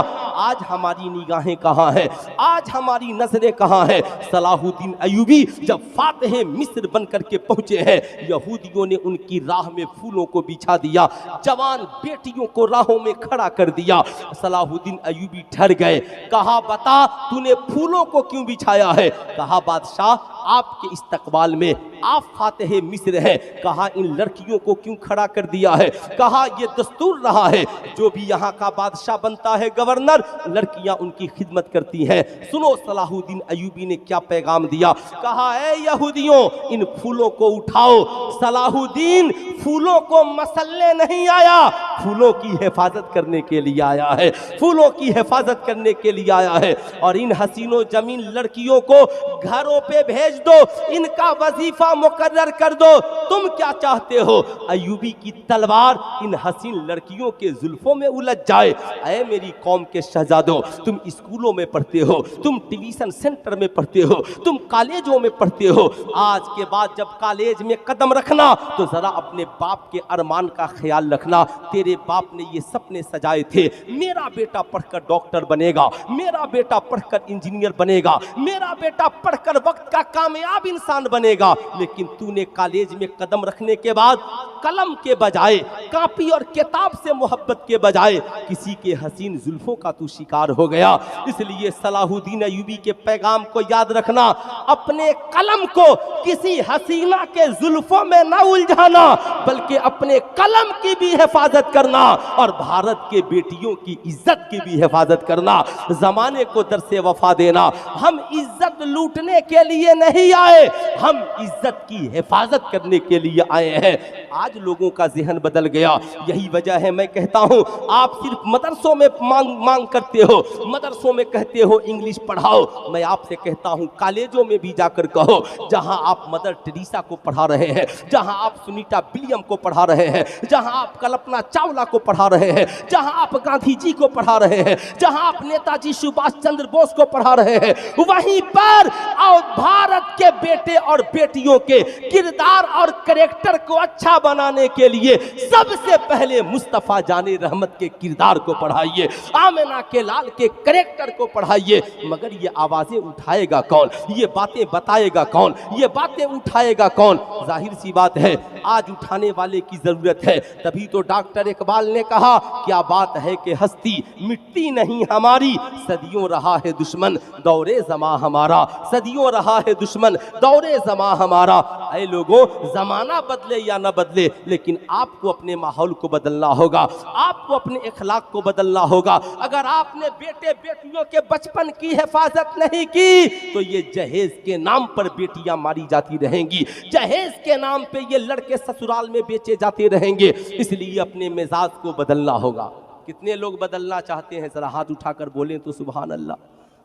आज हमारी निगाहें कहाँ हैं, आज हमारी नजरें कहाँ हैं? सलाहुद्दीन अय्यूबी जब फातिह मिस्र बन करके पहुंचे हैं, यहूदियों ने उनकी राह में फूलों को बिछा दिया, जवान बेटियों को राहों में खड़ा कर दिया। सलाहुद्दीन अय्यूबी ठहर गए, कहा बता तूने फूलों को क्यों बिछाया है? कहा बादशाह आपके इस्तकबाल में आप फातिह मिस्र हैं। कहा इन लड़कियों को क्यों खड़ा कर दिया है? कहा ये दस्तूर रहा है, जो भी यहाँ का बादशाह बनता है, गवर्नर, लड़कियां उनकी खिदमत करती हैं। सुनो सलाहुद्दीन अय्यूबी ने क्या पैगाम दिया। कहा ऐ यहूदियों, इन फूलों को उठाओ। सलाहुद्दीन फूलों को मसलने नहीं आया, फूलों की हिफाजत करने के लिए आया है, फूलों की हिफाजत करने के लिए आया है। और इन हसीनो जमीन लड़कियों को घरों पे भेज दो, इनका वजीफा मुकर्रर कर दो। तुम क्या चाहते हो? अय्यूबी की तलवार इन हसीन लड़कियों के जुल्फों में उलझ जाए। ऐ मेरी कौम के शहजादों, तुम स्कूलों में पढ़ते हो, तुम ट्यूशन सेंटर में पढ़ते हो, तुम कॉलेजों में पढ़ते हो। आज के बाद जब कॉलेज में कदम रखना तो जरा अपने बाप के अरमान का ख्याल रखना। तेरे बाप ने ये सपने सजाए थे, मेरा बेटा पढ़कर डॉक्टर बनेगा, मेरा बेटा पढ़कर इंजीनियर बनेगा, मेरा बेटा पढ़कर वक्त का कामयाब इंसान बनेगा। लेकिन तूने कॉलेज में कदम रखने के बाद कलम के बजाय, कॉपी और किताब से मोहब्बत के बजाय किसी के हसीन जुल्फों का तू शिकार हो गया। इसलिए सलाहुद्दीन अय्यूबी के पैगाम को याद रखना, अपने कलम को किसी हसीना के जुल्फों में न उलझाना, बल्कि अपने कलम की भी हिफाजत करना और भारत के बेटियों की इज्जत की भी हिफाजत करना। जमाने को दरसे वफा देना। हम इज्जत लूटने के लिए नहीं आए, हम इज्जत की हिफाजत करने के लिए आए हैं। आज लोगों का ज़हन बदल गया। यही वजह है मैं कहता हूं, आप सिर्फ मदरसों में मांग करते हो, मदरसों में कहते हो इंग्लिश पढ़ाओ। मैं आपसे कहता हूं कॉलेजों में भी जाकर कहो, जहां आप मदर टेरेसा को पढ़ा रहे हैं, जहां आप सुनीता विलियम को पढ़ा रहे हैं, जहां आप कल्पना चावला को पढ़ा रहे हैं, जहां आप गांधी जी को पढ़ा रहे हैं, जहां आप नेताजी सुभाष चंद्र बोस को पढ़ा रहे हैं, वहीं पर और भारत के बेटे और बेटियों के किरदार और कैरेक्टर को अच्छा बनाने के लिए सबसे पहले मुस्तफा जाने रहमत के किरदार को पढ़ाइए, आमिना के लाल के कैरेक्टर को पढ़ाइए। मगर ये आवाजें उठाएगा कौन? ये बातें बताएगा कौन? ये बातें उठाएगा कौन? जाहिर सी बात है आज उठाने वाले की जरूरत है। तभी तो डॉक्टर इकबाल ने कहा, क्या बात है कि हस्ती मिट्टी नहीं हमारी, सदियों रहा है दुश्मन दौरे ज़मा हमारा, सदियों रहा है दुश्मन दौरे ज़मा हमारा। ऐ लोगों, जमाना बदले या न बदले, लेकिन आपको अपने माहौल को बदलना होगा, आपको अपने इखलाक को बदलना होगा। अगर आपने बेटे बेटियों के बचपन की हिफाजत नहीं की तो ये जहेज के नाम पर बेटियां मारी जाती रहेंगी, जहेज के नाम पे ये लड़के ससुराल में बेचे जाते रहेंगे। इसलिए अपने मिजाज को बदलना होगा। कितने लोग बदलना चाहते हैं? जरा हाथ उठाकर बोलें तो सुभान अल्लाह।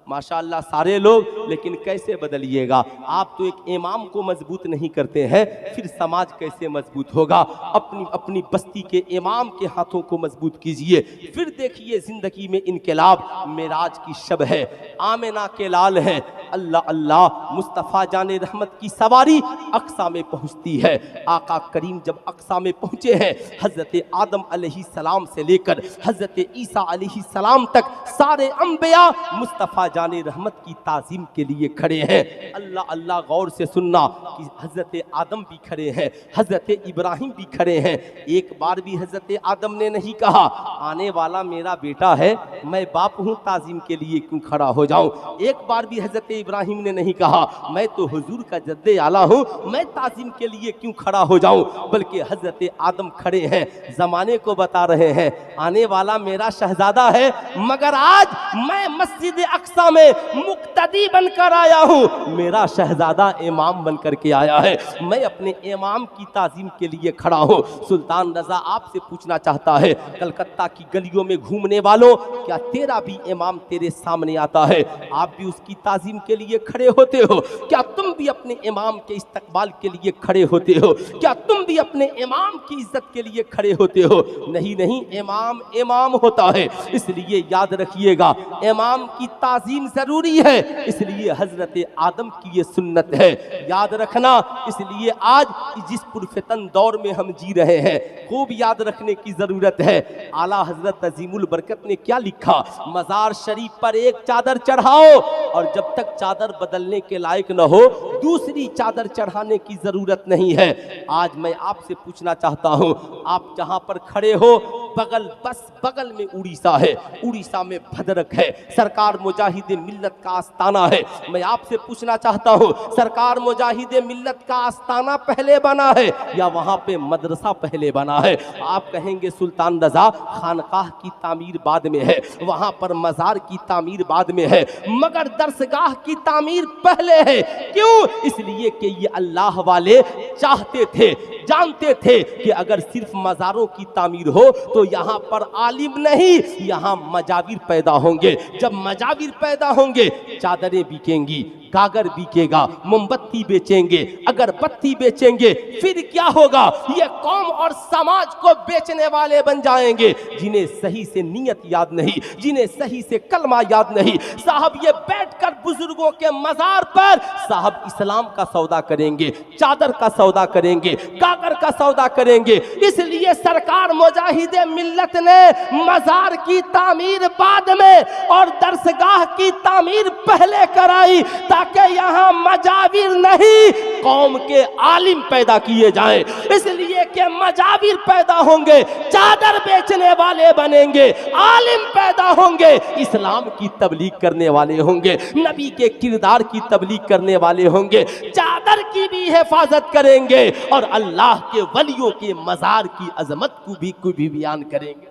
माशाअल्लाह सारे लोग, लेकिन कैसे बदलिएगा? आप तो एक इमाम को मजबूत नहीं करते हैं, फिर समाज कैसे मजबूत होगा? अपनी अपनी बस्ती के इमाम के हाथों को मजबूत कीजिए, फिर देखिए जिंदगी में इनकलाब। मेराज की शब है, आमिना के लाल है, अल्लाह अल्लाह, मुस्तफ़ा जाने रहमत की सवारी अक्सा में पहुँचती है। आका करीम जब अक्सा में पहुँचे हैं, हज़रत आदम अलैहिस्सलाम से लेकर हज़रत ईसा अलैहिस्सलाम तक सारे अंबिया मुस्तफ़ा जाने रहमत की ताज़ीम के लिए खड़े हैं। अल्लाह अल्लाह, गौर से सुनना कि हज़रत आदम भी खड़े हैं, हज़रत इब्राहिम भी खड़े हैं। एक बार भी हज़रत आदम ने नहीं कहा आने वाला मेरा बेटा है, मैं बाप हूँ, ताज़ीम के लिए क्यों खड़ा हो जाऊँ। एक बार भी हज़रत इब्राहिम ने नहीं कहा मैं तो हुजूर का जद्दे आला हूँ, मैं ताज़ीम के लिए क्यों खड़ा हो जाऊँ। बल्कि हज़रत आदम खड़े हैं, ज़माने को बता रहे हैं आने वाला मेरा शहजादा है, मगर आज मैं मस्जिद अक्सा में मुक्तदी बनकर आया हूँ, मेरा शहजादा इमाम बनकर के आया है, मैं अपने इमाम की ताज़ीम के लिए खड़ा हूँ। सुल्तान रज़ा आपसे पूछना चाहता है, कलकत्ता की गलियों में घूमने वालों, क्या तेरा भी इमाम तेरे सामने आता है? आप भी उसकी ताज़ीम के लिए खड़े होते हो? क्या तुम भी अपने इमाम के इस्तकबाल के लिए खड़े होते हो? क्या तुम भी अपने इमाम की इज्जत के लिए खड़े होते हो? नहीं नहीं, इमाम इमाम होता है। इसलिए याद रखिएगा, इमाम की ताज़ीम जरूरी है, इसलिए हजरत आदम की ये सुन्नत है, याद रखना। इसलिए आज जिस पुरफितन दौर में हम जी रहे हैं, खूब याद रखने की जरूरत है। आला हजरत अजीमुल बरकत ने क्या लिखा? मजार शरीफ पर एक चादर चढ़ाओ और जब तक चादर बदलने के लायक न हो दूसरी चादर चढ़ाने की जरूरत नहीं है। आज मैं आपसे पूछना चाहता हूं, आप जहां पर खड़े हो बस बगल में उड़ीसा है, उड़ीसा में भद्रक है, सरकार मुजाहिद मिल्लत का आस्ताना है। मैं आपसे पूछना चाहता हूं, सरकार मुजाहिद मिल्लत का आस्ताना पहले बना है या वहां पे मदरसा पहले बना है? आप कहेंगे सुल्तान रज़ा खानकाह की तामीर बाद में है, वहां पर मजार की तामीर बाद में है, मगर दरसगाह की तामीर पहले है। क्यों? इसलिए कि ये अल्लाह वाले चाहते थे, जानते थे कि अगर सिर्फ मजारों की तामीर हो तो यहाँ पर आलिम नहीं, यहाँ मजाविर पैदा होंगे। जब मजाविर पैदा होंगे चादरें बिकेंगी, गागर बिकेगा, मोमबत्ती बेचेंगे, अगरबत्ती बेचेंगे, फिर क्या होगा? ये कौम और समाज को बेचने वाले बन जाएंगे, जिन्हें सही से नियत याद नहीं, जिन्हें सही से कलमा याद नहीं। साहब ये बैठकर बुजुर्गों के मजार पर साहब इस्लाम का सौदा करेंगे, चादर का सौदा करेंगे, गागर का सौदा करेंगे। इसलिए सरकार मुजाहिद मिल्लत ने मजार की तामीर बाद में और दरसगाह की तामीर पहले कराई, ताकि यहाँ मजाविर नहीं कौम के आलिम पैदा किए जाएं। इसलिए कि मजाविर पैदा होंगे, चादर बेचने वाले बनेंगे, आलिम पैदा होंगे, इस्लाम की तबलीग करने वाले होंगे, नबी के किरदार की तबलीग करने वाले होंगे, चादर की भी हिफाजत करेंगे और अल्लाह के वलियों के मजार की अजमत को भी बयान करेंगे।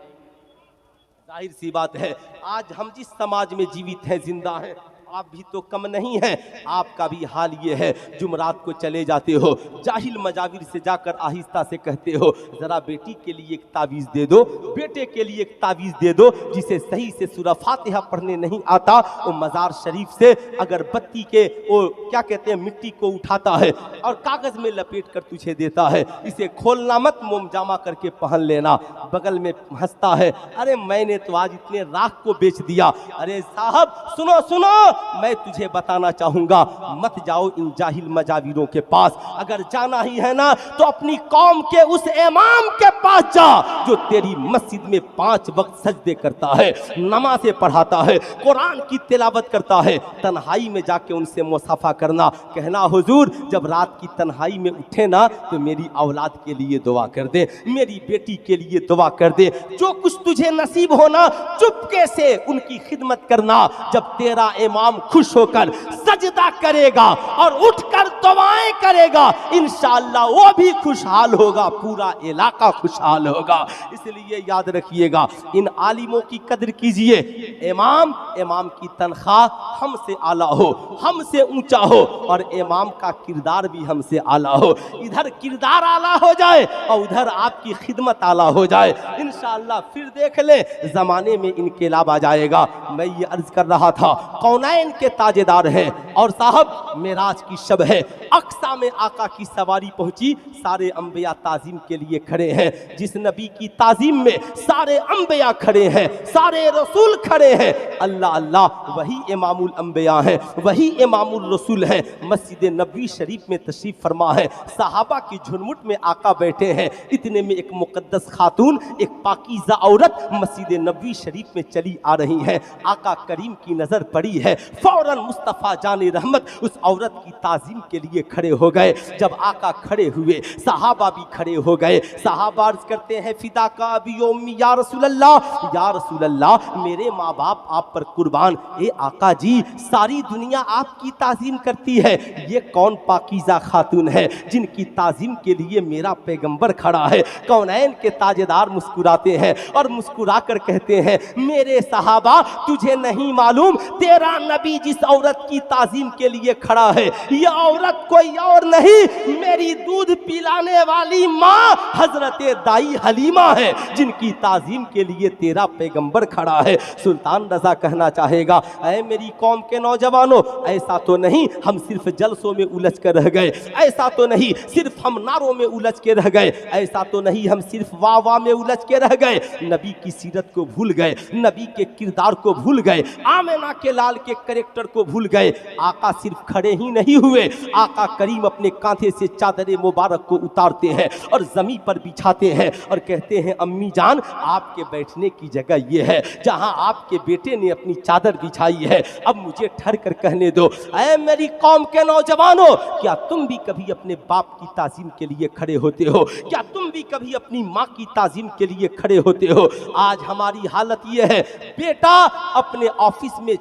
जाहिर सी बात है, आज हम जिस समाज में जीवित हैं, जिंदा हैं, आप भी तो कम नहीं हैं। आपका भी हाल ये है, जुमरात को चले जाते हो, जाहिल मजाविर से जाकर आहिस्ता से कहते हो जरा बेटी के लिए एक तावीज़ दे दो, बेटे के लिए एक तावीज़ दे दो। जिसे सही से सूरह फातिहा पढ़ने नहीं आता वो मजार शरीफ से अगरबत्ती के वो क्या कहते हैं मिट्टी को उठाता है और कागज में लपेट कर तुझे देता है, इसे खोलना मत, मोमजामा करके पहन लेना। बगल में हंसता है, अरे मैंने तो आज इतने राख को बेच दिया। अरे साहब सुनो सुनो, मैं तुझे बताना चाहूंगा, मत जाओ इन जाहिल मजाविरों के पास। अगर जाना ही है ना तो अपनी कौम के उस इमाम के पास जा जो तेरी मस्जिद में 5 वक्त सजदे करता है, नमाज़ें पढ़ाता है, कुरान की तिलावत करता है। तन्हाई में जाके उनसे मुसाफा करना, कहना हुजूर जब रात की तन्हाई में उठे ना तो मेरी औलाद के लिए दुआ कर दे, मेरी बेटी के लिए दुआ कर दे। जो कुछ तुझे नसीब होना चुपके से उनकी खिदमत करना। जब तेरा इमाम इमाम खुश होकर सजदा करेगा और उठकर दुआएं करेगा, इंशाअल्लाह वो भी खुशहाल होगा, पूरा इलाका खुशहाल होगा। इसलिए याद रखिएगा, इन आलिमों की कदर कीजिए। इमाम की तनख्वाह हमसे आला हो, हमसे ऊंचा हो, और इमाम का किरदार भी हमसे आला हो। इधर किरदार आला हो जाए और उधर आपकी खिदमत आला हो जाए, इंशाअल्लाह फिर देख ले जमाने में इनकलाब आ जाएगा। मैं ये अर्ज कर रहा था, कौनैन के ताजेदार हैं और साहब मेराज की शब है, अक्सा में आका की सवारी पहुंची, सारे अंबिया ताजीम के लिए खड़े हैं। जिस नबी की ताजीम में सारे अंबिया खड़े हैं, सारे रसूल खड़े हैं, अल्लाह अल्लाह वही इमामुल अंबिया हैं, वही इमामुल रसूल हैं। मस्जिद नबवी शरीफ में तशरीफ फरमा है, सहाबा की झुरमुट में आका बैठे हैं। इतने में एक मुकद्दस खातून, एक पाकीज़ा औरत मस्जिद नबवी शरीफ में चली आ रही है। आका करीम की नजर पड़ी है, फौरन मुस्तफ़ा जाने रहमत उस औरत की ताजीम के लिए खड़े हो गए। जब आका खड़े हुए, सहाबा भी खड़े हो गए। सहाबा अर्ज करते हैं, फिदा का अबी उम्मी या रसूलल्लाह, या रसूलल्लाह मेरे माँ बाप आप पर कुर्बान। ए आका जी, सारी दुनिया आपकी ताजीम करती है, ये कौन पाकीज़ा खातून है जिनकी ताजीम के लिए मेरा पैगंबर खड़ा है? कौनैन के ताजेदार मुस्कुराते हैं और मुस्कुरा कर कहते हैं, मेरे सहाबा तुझे नहीं मालूम तेरा नबी जिस औरत की ताजीम के लिए खड़ा है, यह औरत कोई और नहीं, मेरी दूध पिलाने वाली माँ हजरत दाई हलीमा है, जिनकी ताजीम के लिए तेरा पैगंबर खड़ा है। सुल्तान रजा कहना चाहेगा, ऐ मेरी कौम के नौजवानों, ऐसा तो नहीं हम सिर्फ जलसों में उलझ कर रह गए, ऐसा तो नहीं सिर्फ हम नारों में उलझ के रह गए, ऐसा तो नहीं हम सिर्फ वाह वाह में उलझ के रह गए, नबी की सीरत को भूल गए, नबी के किरदार को भूल गए, आमिना के लाल के कैरेक्टर को भूल गए। आका सिर्फ खड़े ही नहीं हुए, आका करीम अपने कांधे से चादर मुबारक को उतारते हैं और जमीन पर बिछाते हैं और कहते हैं, अम्मी जान आपके बैठने की जगह ये है जहां आपके बेटे ने अपनी चादर बिछाई है। अब मुझे ठहर कर कहने दो, ऐ मेरी कौम के नौजवानों, क्या तुम भी कभी अपने बाप की ताजीम के लिए खड़े होते हो? क्या तुम भी कभी अपनी माँ की ताजीम के लिए खड़े होते हो? आज हमारी हालत ये है, बेटा अपने ऑफिस में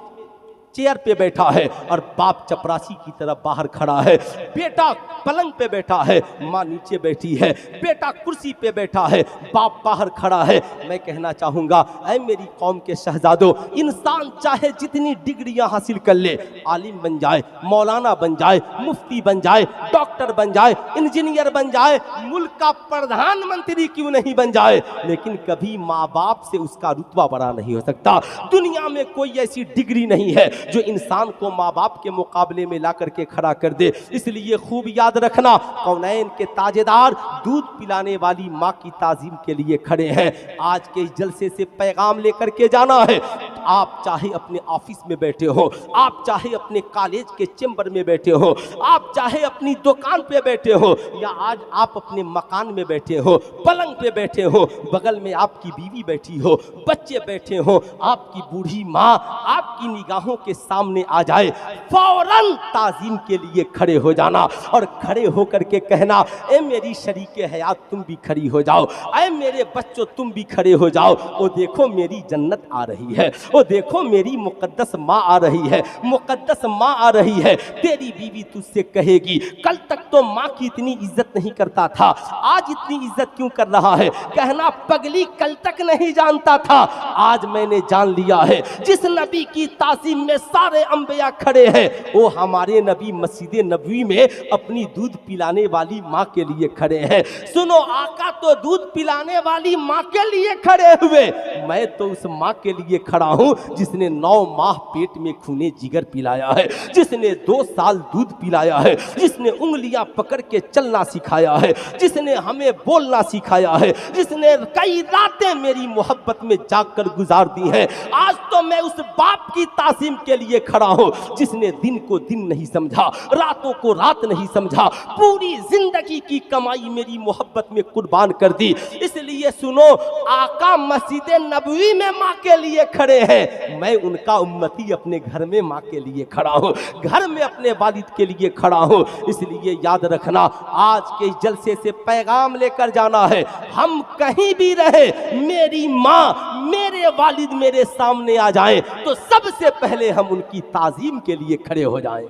चेयर पे बैठा है और बाप चपरासी की तरफ बाहर खड़ा है, बेटा पलंग पे बैठा है, माँ नीचे बैठी है, बेटा कुर्सी पे बैठा है, बाप बाहर खड़ा है। मैं कहना चाहूँगा, ऐ मेरी कौम के शहजादों, इंसान चाहे जितनी डिग्रियां हासिल कर ले, आलिम बन जाए, मौलाना बन जाए, मुफ्ती बन जाए, डॉक्टर बन जाए, इंजीनियर बन जाए, मुल्क का प्रधानमंत्री क्यों नहीं बन जाए, लेकिन कभी माँ बाप से उसका रुतबा बड़ा नहीं हो सकता। दुनिया में कोई ऐसी डिग्री नहीं है जो इंसान को माँ बाप के मुकाबले में ला करके खड़ा कर दे। इसलिए खूब याद रखना, कौनैन के ताजेदार दूध पिलाने वाली माँ की ताजीम के लिए खड़े हैं। आज के इस जलसे से पैगाम लेकर के जाना है। आप चाहे अपने ऑफिस में बैठे हो, आप चाहे अपने कॉलेज के चैम्बर में बैठे हो, आप चाहे अपनी दुकान पे बैठे हो, या आज आप अपने मकान में बैठे हो, पलंग पे बैठे हो, बगल में आपकी बीवी बैठी हो, बच्चे बैठे हो, आपकी बूढ़ी माँ आपकी निगाहों के सामने आ जाए, फौरन ताजीम के लिए खड़े हो जाना और खड़े होकर के कहना, ए मेरी शरीके हयात तुम भी खड़ी हो जाओ, ए मेरे बच्चों तुम भी खड़े हो जाओ। ओ देखो मेरी जन्नत आ रही है, ओ देखो मेरी मुकद्दस माँ आ रही है, मुकद्दस माँ आ रही है। तेरी बीवी तुझसे कहेगी, कल तक तो माँ की इतनी इज्जत नहीं करता था, आज इतनी इज्जत क्यों कर रहा है? कहना, पगली कल तक नहीं जानता था, आज मैंने जान लिया है। जिस नबी की ताज़ीम में सारे अंबिया खड़े हैं, वो हमारे नबी मस्जिद नबवी में अपनी दूध पिलाने वाली माँ के लिए खड़े हैं। सुनो, आका तो दूध पिलाने वाली माँ के लिए खड़े हुए, मैं तो उस माँ के लिए खड़ा हूँ जिसने 9 माह पेट में खूने जिगर पिलाया है, जिसने 2 साल दूध पिलाया है, जिसने उंगलियां पकड़ के चलना सिखाया है, जिसने हमें बोलना सिखाया है, जिसने कई रातें मेरी मोहब्बत में जाकर गुजार दी हैं। आज तो मैं उस बाप की ताज़ीम के लिए खड़ा हूँ जिसने दिन को दिन नहीं समझा, रातों को रात नहीं समझा, पूरी जिंदगी की कमाई मेरी मोहब्बत में कुर्बान कर दी। इसलिए सुनो, आका मस्जिद नबवी में माँ के लिए खड़े हैं, मैं उनका उम्मती अपने घर में माँ के लिए खड़ा हूँ, घर में अपने वालिद के लिए खड़ा हूँ। इसलिए याद रखना, आज के जलसे से पैगाम लेकर जाना है, हम कहीं भी रहे, मेरी माँ मेरे वालिद मेरे सामने आ जाएं तो सबसे पहले हम उनकी ताजीम के लिए खड़े हो जाएं।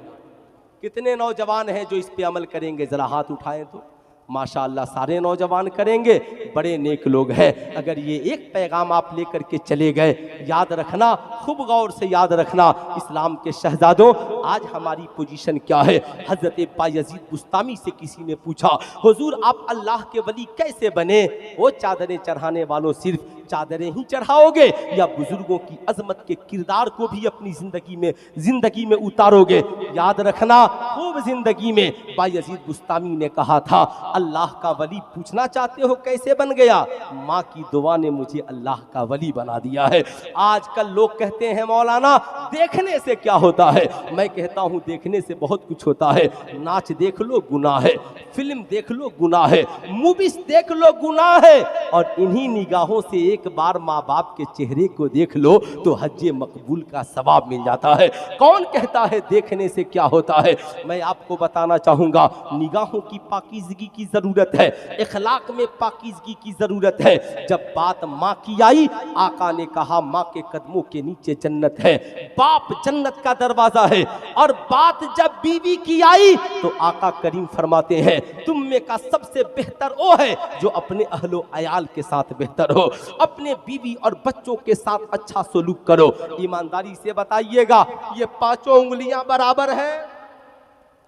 कितने नौजवान हैं जो इस पे अमल करेंगे, जरा हाथ उठाएं तो। माशाअल्लाह सारे नौजवान करेंगे, बड़े नेक लोग हैं। अगर ये एक पैगाम आप लेकर के चले गए, याद रखना, खूब गौर से याद रखना, इस्लाम के शहजादों आज हमारी पोजीशन क्या है। हज़रत बायज़ीद बुस्तामी से किसी ने पूछा, हुजूर आप अल्लाह के वली कैसे बने? वो चादरें चढ़ाने वालों सिर्फ चादरें ही चढ़ाओगे या बुजुर्गों की अजमत के किरदार को भी अपनी जिंदगी में उतारोगे? याद रखना, खूब जिंदगी में बायज़ीद बुस्तामी ने कहा था, अल्लाह का वली पूछना चाहते हो कैसे बन गया? माँ की दुआ ने मुझे अल्लाह का वली बना दिया है। आजकल लोग कहते हैं मौलाना देखने से क्या होता है? मैं कहता हूँ देखने से बहुत कुछ होता है। नाच देख लो गुनाह है, फिल्म देख लो गुनाह है, मूवीज देख लो गुनाह है, और इन्हीं निगाहों से एक बार माँ बाप के चेहरे को देख लो तो हज्जे मकबूल का सवाब मिल जाता है। कौन कहता है देखने से क्या होता है? मैं आपको बताना चाहूँगा, निगाहों की पाकीज़गी की ज़रूरत है, इखलाक में पाकीज़गी की ज़रूरत है। जब बात माँ की आई, आका ने कहा माँ के कदमों के नीचे जन्नत है, बाप जन्नत का दरवाज़ा है। और बात जब बीवी की आई तो आका करीम फरमाते हैं तुम में का सबसे बेहतर वो है जो अपने अहलो अयाल के साथ बेहतर हो, अपने बीवी और बच्चों के साथ अच्छा सलूक करो। ईमानदारी से बताइएगा, ये पांचों उंगलियां बराबर है?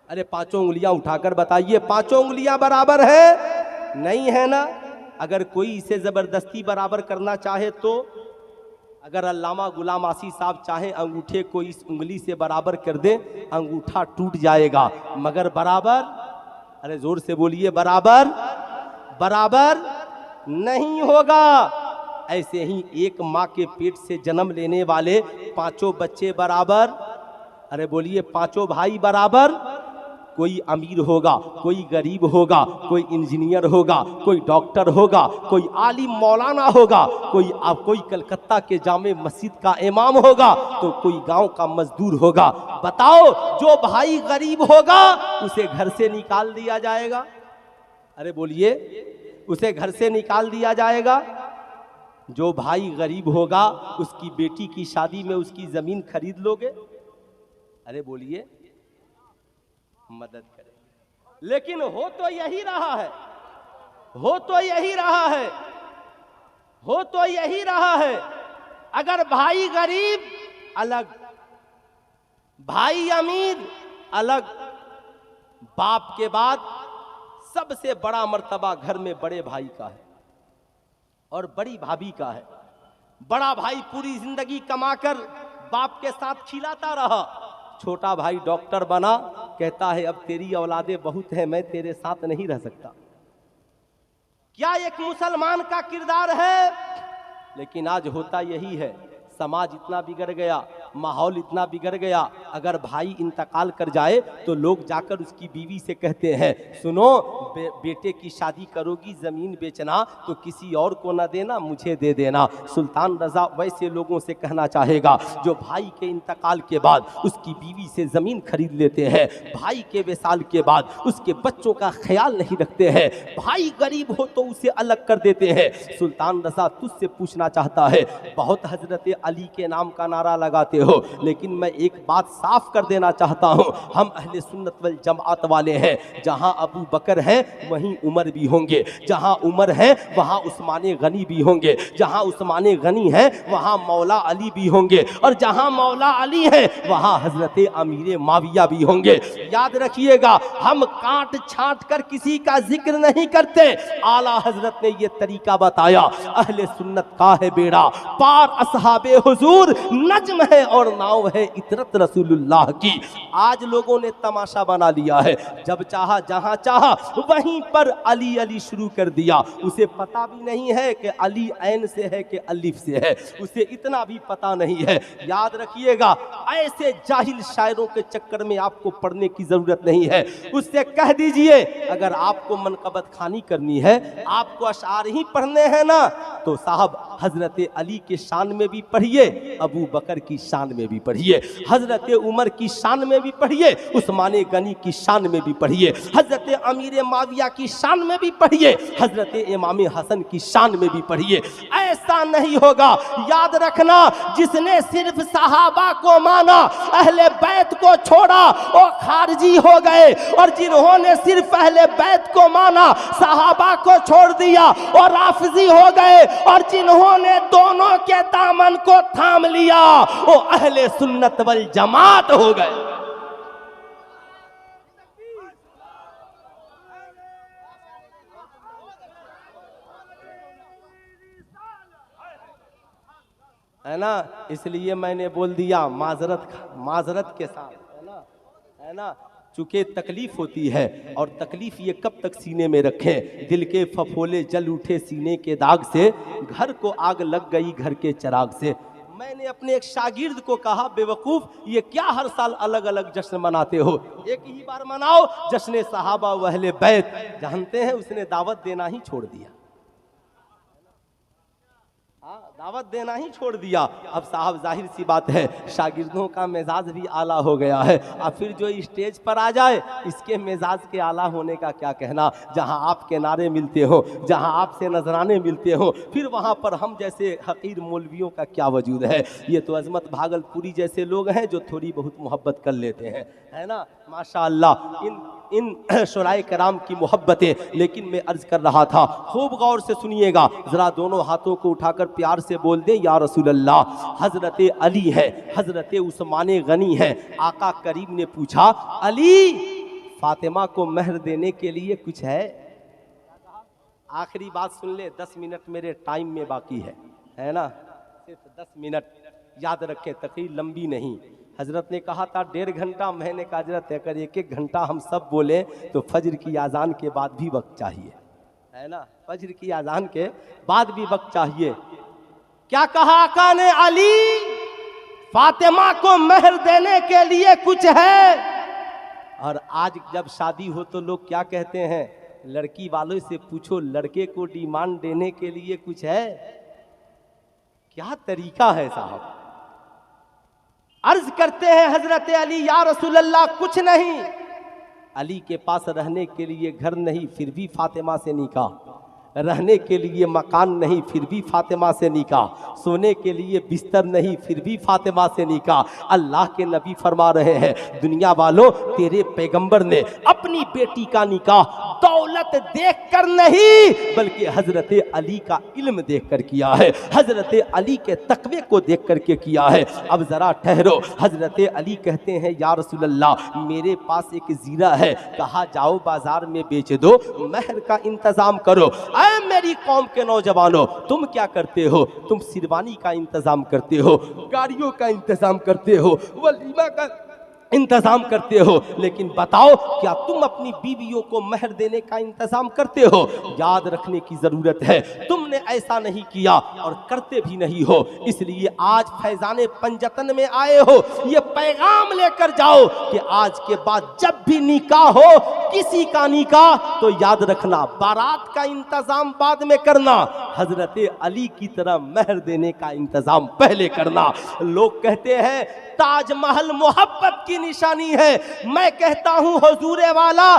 अरे पांचों उंगलियां उठाकर बताइए, पांचों उंगलियां बराबर है? नहीं है ना। अगर कोई इसे जबरदस्ती बराबर करना चाहे तो, अगर अल्लामा गुलाम आसी साहब चाहे अंगूठे को इस उंगली से बराबर कर दे, अंगूठा टूट जाएगा, मगर बराबर, अरे जोर से बोलिए, बराबर बराबर नहीं होगा। ऐसे ही एक माँ के पेट से जन्म लेने वाले पांचों बच्चे बराबर, अरे बोलिए पांचों भाई बराबर। कोई अमीर होगा, कोई गरीब होगा, कोई इंजीनियर होगा, कोई डॉक्टर होगा, कोई आलिम मौलाना होगा, कोई कलकत्ता के जामे मस्जिद का इमाम होगा, तो कोई गांव का मजदूर होगा। बताओ, जो भाई गरीब होगा उसे घर से निकाल दिया जाएगा? अरे बोलिए, उसे घर से निकाल दिया जाएगा? जो भाई गरीब होगा उसकी बेटी की शादी में उसकी जमीन खरीद लोगे? अरे बोलिए, मदद करें। लेकिन हो तो यही रहा है, हो तो यही रहा है, हो तो यही रहा है। अगर भाई गरीब अलग, भाई अमीर अलग, बाप के बाद सबसे बड़ा मर्तबा घर में बड़े भाई का है और बड़ी भाभी का है। बड़ा भाई पूरी जिंदगी कमाकर बाप के साथ खिलाता रहा, छोटा भाई डॉक्टर बना, कहता है अब तेरी औलादे बहुत है, मैं तेरे साथ नहीं रह सकता। क्या एक मुसलमान का किरदार है? लेकिन आज होता यही है। समाज इतना बिगड़ गया, माहौल इतना बिगड़ गया, अगर भाई इंतकाल कर जाए तो लोग जाकर उसकी बीवी से कहते हैं सुनो बेटे की शादी करोगी, जमीन बेचना तो किसी और को न देना, मुझे दे देना। सुल्तान रजा वैसे लोगों से कहना चाहेगा जो भाई के इंतकाल के बाद उसकी बीवी से जमीन खरीद लेते हैं, भाई के विसाल के बाद उसके बच्चों का ख्याल नहीं रखते हैं, भाई गरीब हो तो उसे अलग कर देते हैं। सुल्तान रजा तुझसे पूछना चाहता है, बहुत हजरत अली के नाम का नारा लगाते हो, लेकिन मैं एक बात साफ कर देना चाहता हूं, हम अहले सुन्नत वल जमात वाले हैं। जहां अबू बकर है वहीं उमर भी होंगे, जहां उमर है वहां उस्माने गनी भी होंगे, जहां उस्माने गनी है वहां मौला अली भी होंगे, और जहां मौला अली है वहां हजरत अमीर माविया भी होंगे। याद रखिएगा, हम काट छांट कर किसी का जिक्र नहीं करते। आला हजरत ने यह तरीका बताया, अहले सुन्नत का है बेड़ा पार, असहाबे हुजूर नज्म है और नाव है इतरत रसूलुल्लाह की। आज लोगों ने तमाशा बना लिया है, जब चाहा जहां चाहा वहीं पर अली अली शुरू कर दिया। उसे पता भी नहीं है कि अली ऐन से है कि अलिफ से है, उसे इतना भी पता नहीं है। याद रखिएगा, ऐसे जाहिल शायरों के चक्कर में आपको पढ़ने की जरूरत नहीं है। उससे कह दीजिए अगर आपको मनकबत खानी करनी है, आपको अशार ही पढ़ने हैं ना, तो साहब हजरत अली के शान में भी पढ़िए, अबू बकर की शान शान में भी पढ़िए, हजरत उमर की शान में भी पढ़िए, उस्मान गनी की शान में भी पढ़िए, हजरत अमीर माविया की शान में भी पढ़िए, हजरत इमाम हसन की शान में भी पढ़िए। ऐसा नहीं होगा, याद रखना, जिसने सिर्फ सहाबा को माना, अहले बैत को छोड़ा, वो खारजी हो गए, और जिन्होंने सिर्फ अहले बैत को माना, सहाबा को छोड़ दिया, और राफिजी हो गए, और जिन्होंने दोनों के दामन को थाम लिया, वो अहले सुन्नत वल जमात हो गए। है ना, इसलिए मैंने बोल दिया माजरत के साथ, है ना, चूंकि तकलीफ होती है, और तकलीफ ये कब तक सीने में रखें, दिल के फफोले जल उठे सीने के दाग से, घर को आग लग गई घर के चिराग से। मैंने अपने एक शागिर्द को कहा, बेवकूफ़, ये क्या हर साल अलग अलग जश्न मनाते हो, एक ही बार मनाओ जश्न सहाबा व अहले बैत। जानते हैं उसने दावत देना ही छोड़ दिया, दावत देना ही छोड़ दिया। अब साहब जाहिर सी बात है, शागिर्दों का मिजाज भी आला हो गया है। अब फिर जो स्टेज पर आ जाए, इसके मिजाज के आला होने का क्या कहना। जहां आपके नारे मिलते हो, जहां आपसे नजराने मिलते हो, फिर वहां पर हम जैसे हकीर मौलवियों का क्या वजूद है। ये तो अजमत भागलपुरी जैसे लोग हैं जो थोड़ी बहुत मोहब्बत कर लेते हैं, है ना, माशाअल्लाह, इन शुराए कराम की मोहब्बतें। लेकिन मैं अर्ज कर रहा था, खूब गौर से सुनिएगा, जरा दोनों हाथों को उठाकर प्यार से बोल दें, या रसूल अल्लाह। हजरत अली है, हजरत उस्मान गनी है। आका करीम ने पूछा, अली, फातिमा को महर देने के लिए कुछ है? आखिरी बात सुन ले, 10 मिनट मेरे टाइम में बाकी है ना, सिर्फ 10 मिनट, याद रखें, तकरीर लंबी नहीं। हजरत ने कहा था 1.5 घंटा, मैंने कहा हजरत अगर 1-1 घंटा हम सब बोले तो फजर की आज़ान के बाद भी वक्त चाहिए, है ना, फजर की आज़ान के बाद भी वक्त चाहिए। क्या कहा आका ने, अली, फातिमा को महर देने के लिए कुछ है? और आज जब शादी हो तो लोग क्या कहते हैं, लड़की वालों से पूछो लड़के को डिमांड देने के लिए कुछ है? क्या तरीका है साहब। अर्ज करते हैं हजरत अली, या रसूल अल्लाह, कुछ नहीं। अली के पास रहने के लिए घर नहीं, फिर भी फातिमा से निकाह, रहने के लिए मकान नहीं, फिर भी फातिमा से निकाह, सोने के लिए बिस्तर नहीं, फिर भी फातिमा से निकाह। अल्लाह के नबी फरमा रहे हैं, दुनिया वालों, तेरे पैगंबर ने अपनी बेटी का निकाह दौलत देखकर नहीं, बल्कि हजरत अली का इल्म देखकर किया है, हजरत अली के तकवे को देख करके किया है। अब जरा ठहरो, हजरत अली कहते हैं, या रसूल अल्लाह, मेरे पास एक जीरा है, कहा जाओ बाजार में बेच दो, महर का इंतजाम करो। मेरी कौम के नौजवानों, तुम क्या करते हो? तुम सिरवानी का इंतजाम करते हो, गाड़ियों का इंतजाम करते हो, वलीमा का इंतजाम करते हो, लेकिन बताओ क्या तुम अपनी बीवियों को महर देने का इंतजाम करते हो? याद रखने की जरूरत है, तुमने ऐसा नहीं किया और करते भी नहीं हो। इसलिए आज फैजाने पंजतन में आए हो, ये पैगाम लेकर जाओ कि आज के बाद जब भी निकाह हो, किसी का निकाह, तो याद रखना बारात का इंतजाम बाद में करना, हजरत अली की तरह महर देने का इंतजाम पहले करना। लोग कहते हैं ताजमहल मोहब्बत की निशानी है, मैं कहता हूं हुजूरे वाला,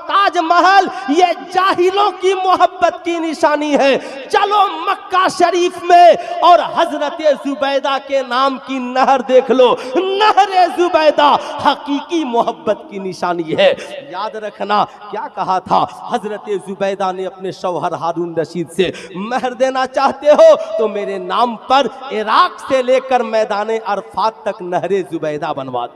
ताजमहल ये जाहिलों की मोहब्बत की निशानी है। चलो मक्का शरीफ में और हजरत जुबैदा के नाम की नहर देख लो, नहर जुबैदा हकीकी मोहब्बत की निशानी है। याद रखना क्या कहा था, हजरत जुबैदा ने अपने शौहर हारून रशीद से, महर देना चाहते हो तो मेरे नाम पर इराक से लेकर मैदान अरफात तक नहरे जुबैदा बनवा दो,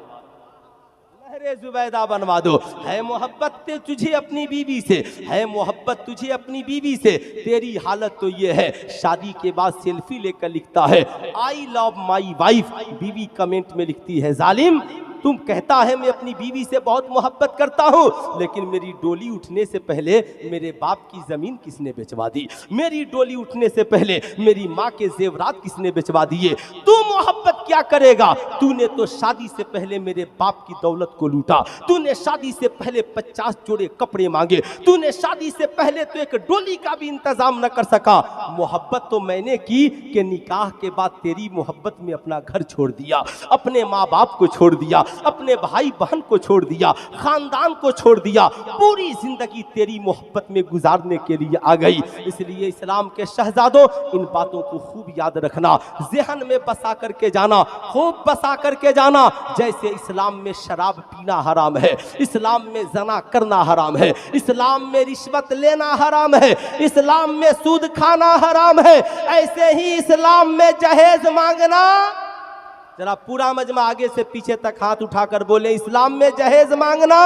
नहरे जुबैदा बनवा दो। है मोहब्बत तुझे अपनी बीवी से, है मोहब्बत तुझे अपनी बीवी से। तेरी हालत तो ये है, शादी के बाद सेल्फी लेकर लिखता है आई लव माई वाइफ, बीवी कमेंट में लिखती है जालिम तुम कहता है मैं अपनी बीवी से बहुत मोहब्बत करता हूँ, लेकिन मेरी डोली उठने से पहले मेरे बाप की जमीन किसने बेचवा दी, मेरी डोली उठने से पहले मेरी माँ के जेवरात किसने बेचवा दिए। तू मोहब्बत क्या करेगा, तूने तो शादी से पहले मेरे बाप की दौलत को लूटा, तूने शादी से पहले 50 जोड़े कपड़े मांगे, तूने शादी से पहले तो एक डोली का भी इंतजाम न कर सका। मोहब्बत तो मैंने की कि निकाह के बाद तेरी मोहब्बत में अपना घर छोड़ दिया, अपने माँ बाप को छोड़ दिया, अपने भाई बहन को छोड़ दिया, खानदान को छोड़ दिया, पूरी जिंदगी तेरी मोहब्बत में गुजारने के लिए आ गई। इसलिए इस्लाम के शहजादों, इन बातों को खूब याद रखना, ज़हन में बसा करके जाना, खूब बसा करके जाना। जैसे इस्लाम में शराब पीना हराम है, इस्लाम में जना करना हराम है, इस्लाम में रिश्वत लेना हराम है, इस्लाम में सूद खाना हराम है, ऐसे ही इस्लाम में जहेज मांगना। जरा पूरा मजमा आगे से पीछे तक हाथ उठाकर बोले, इस्लाम में जहेज मांगना,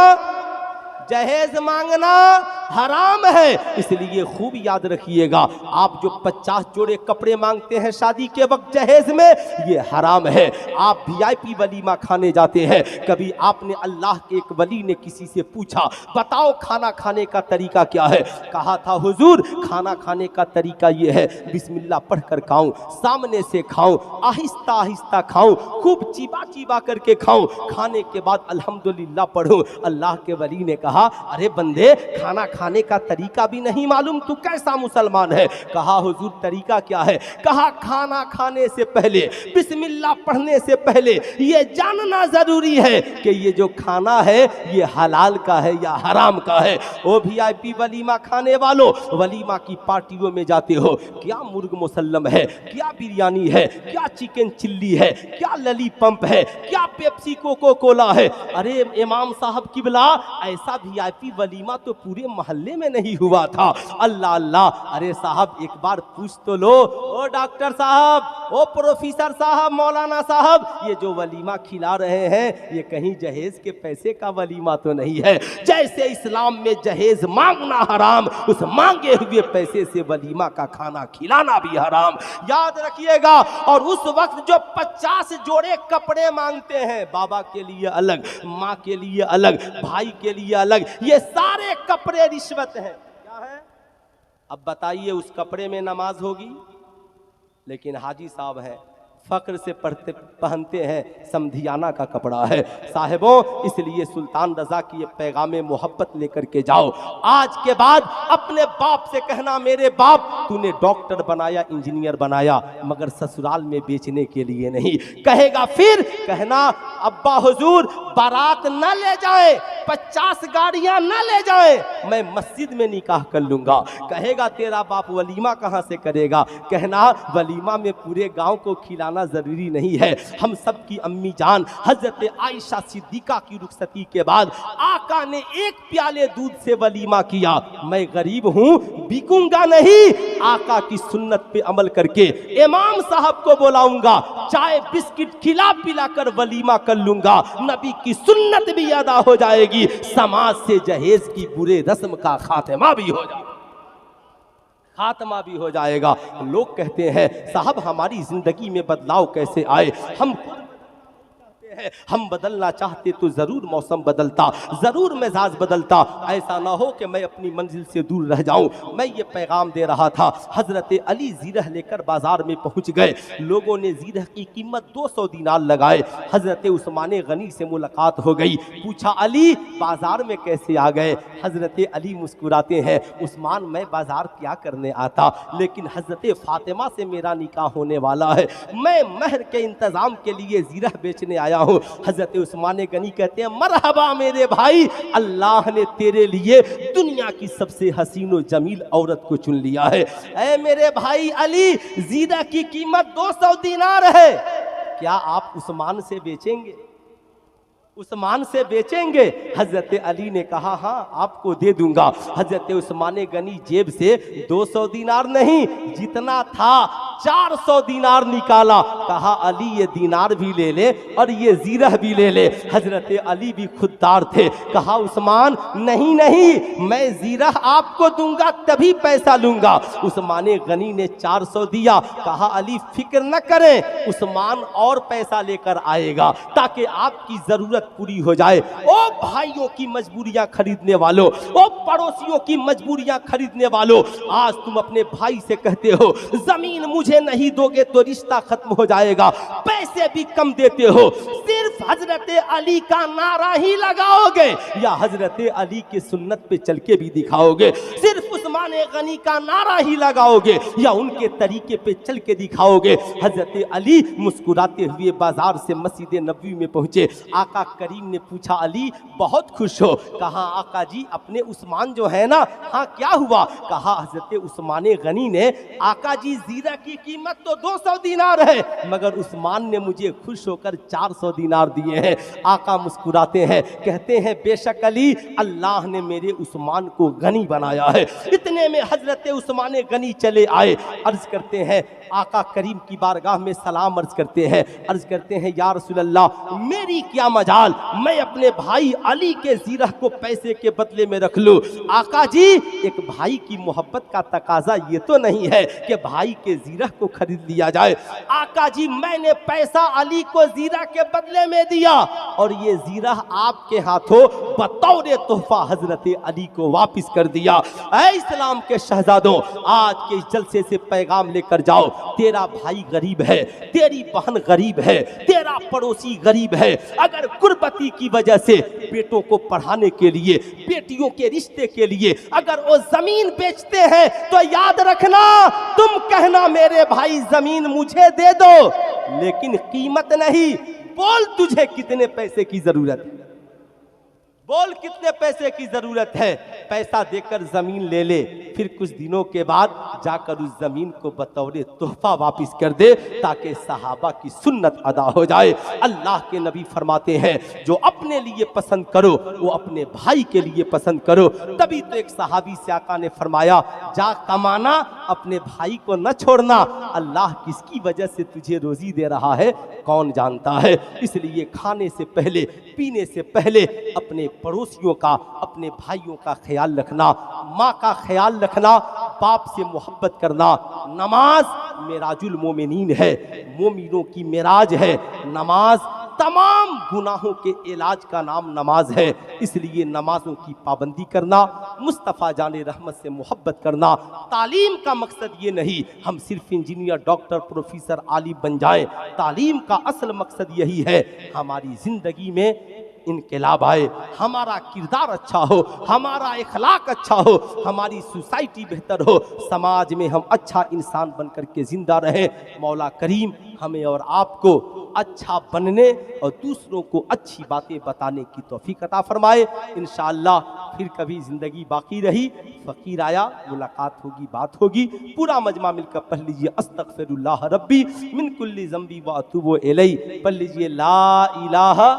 जहेज मांगना हराम है। इसलिए खूब याद रखिएगा, आप जो 50 जोड़े कपड़े मांगते हैं शादी के वक्त जहेज में, ये हराम है। आप VIP वलीमा खाने जाते हैं, कभी आपने अल्लाह के एक वली ने किसी से पूछा, बताओ खाना खाने का तरीका क्या है, कहा था हुजूर खाना खाने का तरीका ये है, बिस्मिल्लाह पढ़कर खाऊं, सामने से खाऊं, आहिस्ता आहिस्ता खाऊं, खूब चिबा चिबा करके खाऊं, खाने के बाद अल्हम्दुलिल्लाह पढ़ूं। अल्लाह के वली ने कहा, अरे बंदे खाना खाने का तरीका भी नहीं मालूम, तू कैसा मुसलमान है। कहा हुजूर तरीका क्या है, कहा खाना खाने से पहले बिस्मिल्लाह पढ़ने से पहले ये जानना जरूरी है कि ये जो खाना है ये हलाल का है या हराम का है। ओ VIP वलीमा खाने वालों, वलीमा की पार्टियों में जाते हो, क्या मुर्ग मुसल्लम है, क्या बिरयानी है, क्या चिकन चिल्ली है, क्या ललीपॉप है, क्या पेप्सी कोको कोला है। अरे इमाम साहब किबला, ऐसा VIP वलीमा तो पूरे मोहल्ले में नहीं हुआ था। अल्लाह अल्लाह, अरे साहब एक बार पूछ तो लो, ओ डॉक्टर साहब, ओ प्रोफेसर साहब, मौलाना साहब, ये जो वलीमा खिला रहे हैं ये कहीं जहेज के पैसे का वलीमा तो नहीं है। जैसे इस्लाम में जहेज मांगना हराम, उस मांगे हुए पैसे से वलीमा का खाना खिलाना भी हराम, याद रखिएगा। और उस वक्त जो 50 जोड़े कपड़े मांगते हैं, बाबा के लिए अलग, माँ के लिए अलग, भाई के लिए अलग, ये सारे कपड़े रिश्वत हैं। क्या है? अब बताइए उस कपड़े में नमाज होगी, लेकिन हाजी साहब है फक्र से पहनते हैं समधियाना का कपड़ा है। साहिबों, इसलिए सुल्तान रजा की ये पैगाम मोहब्बत लेकर के जाओ। आज के बाद अपने बाप से कहना, मेरे बाप तूने डॉक्टर बनाया, इंजीनियर बनाया, मगर ससुराल में बेचने के लिए नहीं। कहेगा फिर कहना, अब्बा हुजूर बारात न ले जाए, 50 गाड़ियां न ले जाए, मैं मस्जिद में निकाह कर लूंगा। कहेगा तेरा बाप वलीमा कहां से करेगा, कहना वलीमा में पूरे गांव को खिलाना जरूरी नहीं है। हम सब की अम्मी जान हजरत आयशा सिद्दीका की रुखसती के बाद आका ने एक प्याले दूध से वलीमा किया। मैं गरीब हूं, बिकूंगा नहीं, आका की सुन्नत पे अमल करके इमाम साहब को बुलाऊंगा, चाय बिस्किट खिला पिला कर वलीमा कर लूंगा, नबी की सुन्नत भी अदा हो जाएगी, समाज से जहेज की बुरे रस्म का खात्मा भी हो जाएगा, खात्मा भी हो जाएगा। लोग कहते हैं साहब हमारी जिंदगी में बदलाव कैसे आए, हम बदलना चाहते तो जरूर मौसम बदलता, जरूर मिजाज बदलता, ऐसा ना हो कि मैं अपनी मंजिल से दूर रह जाऊं। मैं ये पैगाम दे रहा था, हजरत अली जीरह लेकर बाजार में पहुंच गए, लोगों ने जीरह की कीमत 200 दीनार लगाए। हजरत उस्मान गनी से मुलाकात हो गई, पूछा अली बाजार में कैसे आ गए। हजरत अली मुस्कुराते हैं, उस्मान मैं बाजार क्या करने आता, लेकिन हजरत फातिमा से मेरा निकाह होने वाला है, मैं महर के इंतजाम के लिए जीरह बेचने आया हूं। हजरत उस्मान गनी कहते हैं मरहबा मेरे भाई, अल्लाह ने तेरे लिए दुनिया की सबसे हसीन और जमील औरत को चुन लिया है। ऐ मेरे भाई अली, जीरा की कीमत 200 दीनार है, क्या आप उस्मान से बेचेंगे, उस्मान से बेचेंगे? हजरत अली ने कहा हाँ आपको दे दूंगा। हजरत उस्मान गनी जेब से 200 दीनार नहीं, जितना था 400 दीनार निकाला, कहा अली ये दीनार भी ले ले और ये जीरह भी ले ले। हजरत अली भी खुददार थे, कहा उस्मान नहीं नहीं, मैं जीरह आपको दूंगा तभी पैसा लूंगा। उस्मान गनी ने 400 दिया, कहा अली फिक्र न करें, उस्मान और पैसा लेकर आएगा ताकि आपकी जरूरत पूरी हो जाए। ओ भाइयों की मजबूरियां खरीदने वालों, ओ पड़ोसियों की मजबूरियां खरीदने वालों, आज तुम अपने भाई से कहते हो जमीन मुझे नहीं दोगे तो रिश्ता खत्म हो जाएगा, पैसे भी कम देते हो, सिर्फ हजरत अली का नारा ही लगाओगे या हजरत अली की सुन्नत पे चल के भी दिखाओगे, सिर्फ उस्मान गनी का नारा ही लगाओगे या उनके तरीके पे चल के दिखाओगे। हजरत अली मुस्कुराते हुए बाजार से मस्जिद नबवी में पहुंचे। आका करीम ने पूछा अली बहुत खुश हो? कहा आका जी अपने उस्मान जो है ना, हाँ क्या हुआ? कहा हजरत उस्मान गनी ने, आका जी जीरा की कीमत तो 200 दीनार है मगर उस्मान ने मुझे खुश होकर 400 दीनार दिए हैं। आका मुस्कुराते हैं, कहते हैं बेशक अली अल्लाह ने मेरे उस्मान को गनी बनाया है। इतने में हजरत उस्मान गनी चले आए, अर्ज करते हैं आका करीम की बारगाह में सलाम अर्ज करते हैं, अर्ज करते हैं या रसूल अल्लाह मेरी क्या मजाल, मैं अपने भाई अली के जीरह को पैसे के बदले में रख लूं। आका जी एक भाई की मोहब्बत का तकाजा ये तो नहीं है कि भाई के जीरह को खरीद लिया जाए। आका जी मैंने पैसा अली को जीरह के बदले में दिया और ये जीरह आपके हाथों बतौर तोहफा हजरत अली को वापिस कर दिया। ऐ इस्लाम के शहजादों, आज के इस जलसे से पैगाम लेकर जाओ, तेरा भाई गरीब है, तेरी बहन गरीब है, तेरा पड़ोसी गरीब है। अगर गुर्बती की वजह से बेटों को पढ़ाने के लिए, बेटियों के रिश्ते के लिए अगर वो जमीन बेचते हैं तो याद रखना, तुम कहना मेरे भाई जमीन मुझे दे दो लेकिन कीमत नहीं। बोल तुझे कितने पैसे की जरूरत है, बोल कितने पैसे की जरूरत है, पैसा देकर जमीन ले ले, फिर कुछ दिनों के बाद जाकर उस जमीन को बतौर तोहफा वापिस कर दे ताकि सहाबा की सुन्नत अदा हो जाए। अल्लाह के नबी फरमाते हैं जो अपने लिए पसंद करो वो अपने भाई के लिए पसंद करो। तभी तो एक सहाबी से आका ने फरमाया जा कमाना, अपने भाई को न छोड़ना, अल्लाह किसकी वजह से तुझे रोजी दे रहा है कौन जानता है। इसलिए खाने से पहले, पीने से पहले अपने पड़ोसियों का, अपने भाइयों का ख्याल रखना, माँ का ख्याल रखना, बाप से मोहब्बत करना। नमाज मेराजुल मोमिनीन है, मोमिनों की मेराज है नमाज, तमाम गुनाहों के इलाज का नाम नमाज है। इसलिए नमाजों की पाबंदी करना, मुस्तफ़ा जाने रहमत से मोहब्बत करना। तालीम का मकसद ये नहीं हम सिर्फ इंजीनियर, डॉक्टर, प्रोफेसर, आलिम बन जाएं। तालीम का असल मकसद यही है हमारी ज़िंदगी में इनकलाब आए, हमारा किरदार अच्छा हो, हमारा इखलाक अच्छा हो, हमारी सोसाइटी बेहतर हो, समाज में हम अच्छा इंसान बनकर के जिंदा रहें। मौला करीम हमें और आपको अच्छा बनने और दूसरों को अच्छी बातें बताने की तौफीक अता फरमाए। इंशाअल्लाह फिर कभी ज़िंदगी बाकी रही, फ़कीर आया, मुलाकात होगी, बात होगी। पूरा मजमा मिलकर पढ़ लीजिए अस्तगफिरुल्लाह रब्बी मिन कुल्ली ज़ंबी व अतूबु इलैहि। पढ़ लीजिए ला इलाहा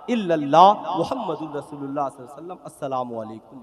इल्लल्लाह मुहम्मदुर रसूलुल्लाह सल्लल्लाहु अलैहि वसल्लम। अस्सलामु अलैकुम।